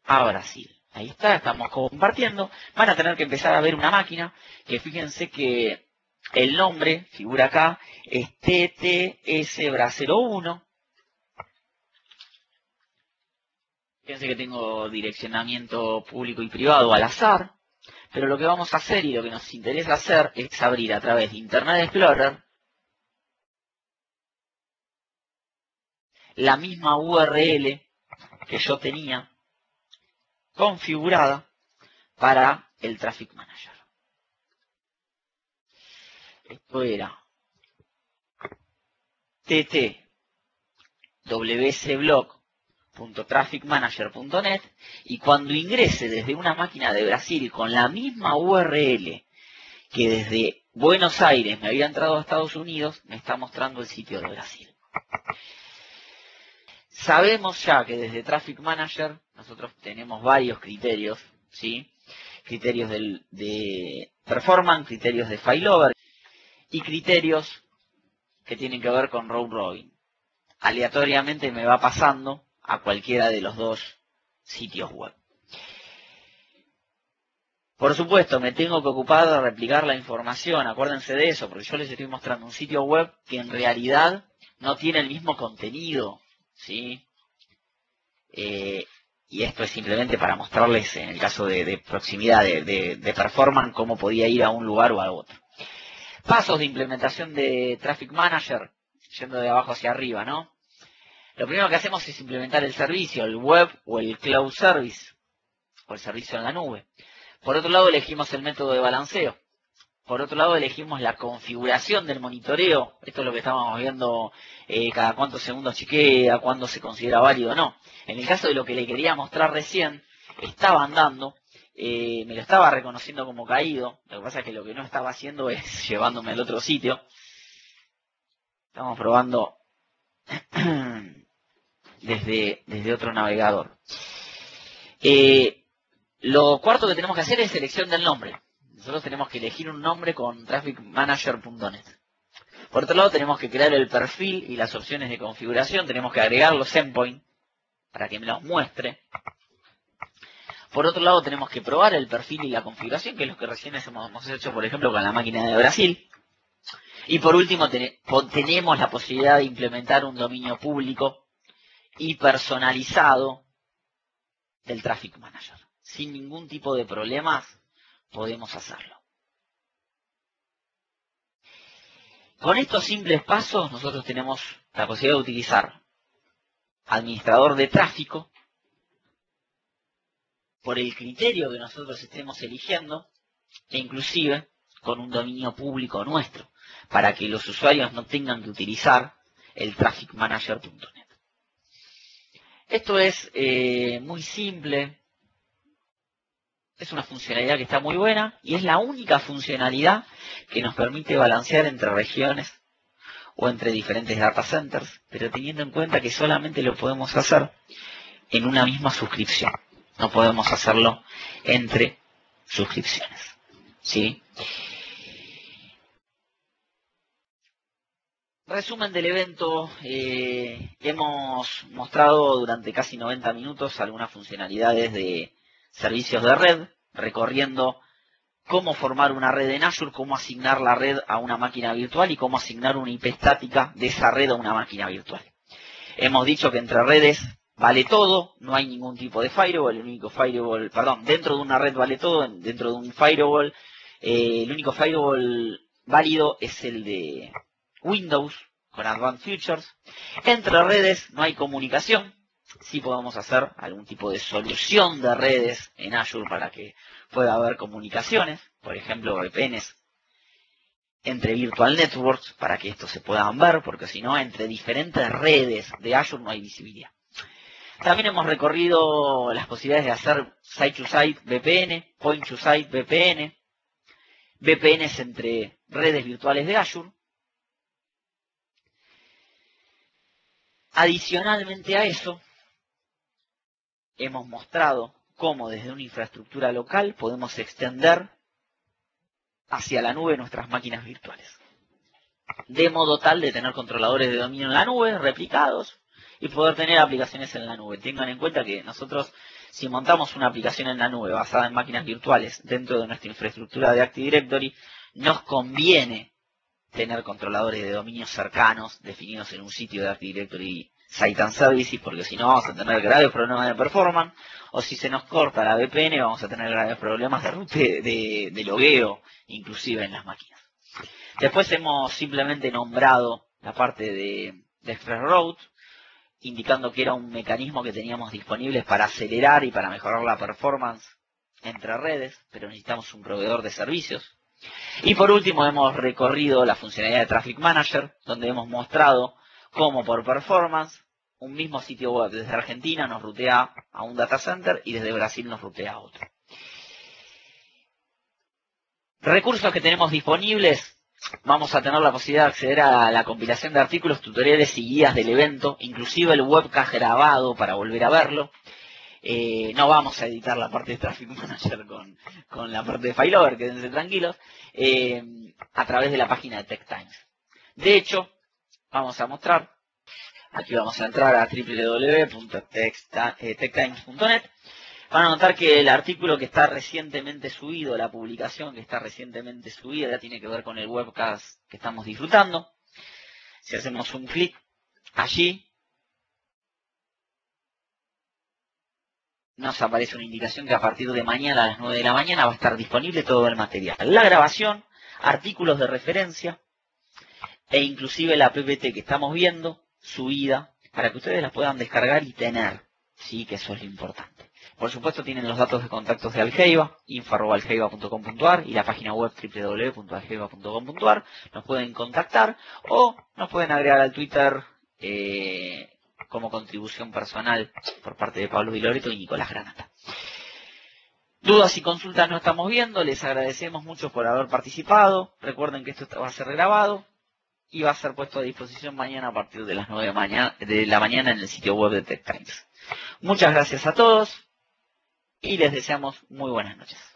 a Brasil. Ahí está, estamos compartiendo. Van a tener que empezar a ver una máquina que fíjense que el nombre, figura acá, es TTS BRA01. Fíjense que tengo direccionamiento público y privado al azar. Pero lo que vamos a hacer y lo que nos interesa hacer es abrir a través de Internet Explorer la misma URL que yo tenía configurada para el Traffic Manager. Esto era ttwsblog.trafficmanager.net y cuando ingrese desde una máquina de Brasil con la misma URL que desde Buenos Aires me había entrado a Estados Unidos, me está mostrando el sitio de Brasil. Sabemos ya que desde Traffic Manager nosotros tenemos varios criterios, ¿sí? Criterios de performance, criterios de failover. y criterios que tienen que ver con round robin. Aleatoriamente me va pasando a cualquiera de los dos sitios web. Por supuesto, me tengo que ocupar de replicar la información, acuérdense de eso, porque yo les estoy mostrando un sitio web que en realidad no tiene el mismo contenido, ¿sí? Y esto es simplemente para mostrarles, en el caso de proximidad, de performance, cómo podía ir a un lugar o a otro. Pasos de implementación de Traffic Manager, yendo de abajo hacia arriba, ¿no? Lo primero que hacemos es implementar el servicio, el web o el cloud service, o el servicio en la nube. Por otro lado, elegimos el método de balanceo. Por otro lado, elegimos la configuración del monitoreo. Esto es lo que estábamos viendo, cada cuántos segundos chequea, cuándo se considera válido o no. En el caso de lo que le quería mostrar recién, estaba andando, me lo estaba reconociendo como caído. Lo que pasa es que lo que no estaba haciendo es llevándome al otro sitio. Estamos probando desde otro navegador. Lo cuarto que tenemos que hacer es selección del nombre. Nosotros tenemos que elegir un nombre con trafficmanager.net. Por otro lado, tenemos que crear el perfil y las opciones de configuración. Tenemos que agregar los endpoints para que me los muestre. Por otro lado, tenemos que probar el perfil y la configuración, que es lo que recién hemos hecho, por ejemplo, con la máquina de Brasil. Y por último, tenemos la posibilidad de implementar un dominio público y personalizado del Traffic Manager. Sin ningún tipo de problemas podemos hacerlo. Con estos simples pasos nosotros tenemos la posibilidad de utilizar administrador de tráfico por el criterio que nosotros estemos eligiendo e inclusive con un dominio público nuestro para que los usuarios no tengan que utilizar el trafficmanager.net. Esto es muy simple. Es una funcionalidad que está muy buena y es la única funcionalidad que nos permite balancear entre regiones o entre diferentes data centers, pero teniendo en cuenta que solamente lo podemos hacer en una misma suscripción. No podemos hacerlo entre suscripciones, ¿sí? Resumen del evento, hemos mostrado durante casi 90 minutos algunas funcionalidades de servicios de red, recorriendo cómo formar una red en Azure, cómo asignar la red a una máquina virtual y cómo asignar una IP estática de esa red a una máquina virtual. Hemos dicho que entre redes vale todo, no hay ningún tipo de firewall, dentro de una red vale todo, dentro de un firewall, el único firewall válido es el de Windows con Advanced Features. Entre redes no hay comunicación. Sí podemos hacer algún tipo de solución de redes en Azure para que pueda haber comunicaciones, por ejemplo VPNs entre virtual networks para que estos se puedan ver, porque si no, entre diferentes redes de Azure no hay visibilidad. También hemos recorrido las posibilidades de hacer site-to-site VPN, point-to-site VPN, VPNs entre redes virtuales de Azure. Adicionalmente a eso, hemos mostrado cómo desde una infraestructura local podemos extender hacia la nube nuestras máquinas virtuales. De modo tal de tener controladores de dominio en la nube, replicados, y poder tener aplicaciones en la nube. Tengan en cuenta que nosotros, si montamos una aplicación en la nube basada en máquinas virtuales dentro de nuestra infraestructura de Active Directory, nos conviene tener controladores de dominio cercanos definidos en un sitio de Active Directory Site and Services, porque si no vamos a tener graves problemas de performance, o si se nos corta la VPN vamos a tener graves problemas de logueo, inclusive en las máquinas. Después hemos simplemente nombrado la parte de ExpressRoute, indicando que era un mecanismo que teníamos disponibles para acelerar y para mejorar la performance entre redes, pero necesitamos un proveedor de servicios. Y por último hemos recorrido la funcionalidad de Traffic Manager, donde hemos mostrado cómo por performance un mismo sitio web desde Argentina nos rutea a un data center y desde Brasil nos rutea a otro. Recursos que tenemos disponibles: vamos a tener la posibilidad de acceder a la compilación de artículos, tutoriales y guías del evento, inclusive el webcast grabado para volver a verlo. No vamos a editar la parte de Traffic Manager con la parte de Failover, quédense tranquilos. a través de la página de TechTimes. De hecho, vamos a mostrar, aquí vamos a entrar a www.techtimes.net. Van a notar que el artículo que está recientemente subido, la publicación que está recientemente subida, ya tiene que ver con el webcast que estamos disfrutando. Si hacemos un clic allí, nos aparece una indicación que a partir de mañana a las 9 de la mañana va a estar disponible todo el material. La grabación, artículos de referencia e inclusive la PPT que estamos viendo, subida, para que ustedes la puedan descargar y tener. Sí, que eso es lo importante. Por supuesto tienen los datos de contactos de Algeiva, info@algeiva.com.ar y la página web www.algeiva.com.ar. Nos pueden contactar o nos pueden agregar al Twitter como contribución personal por parte de Pablo Di Loreto y Nicolás Granata. Dudas y consultas no estamos viendo, les agradecemos mucho por haber participado. Recuerden que esto va a ser grabado y va a ser puesto a disposición mañana a partir de las 9 de la mañana en el sitio web de TechTimes. Muchas gracias a todos y les deseamos muy buenas noches.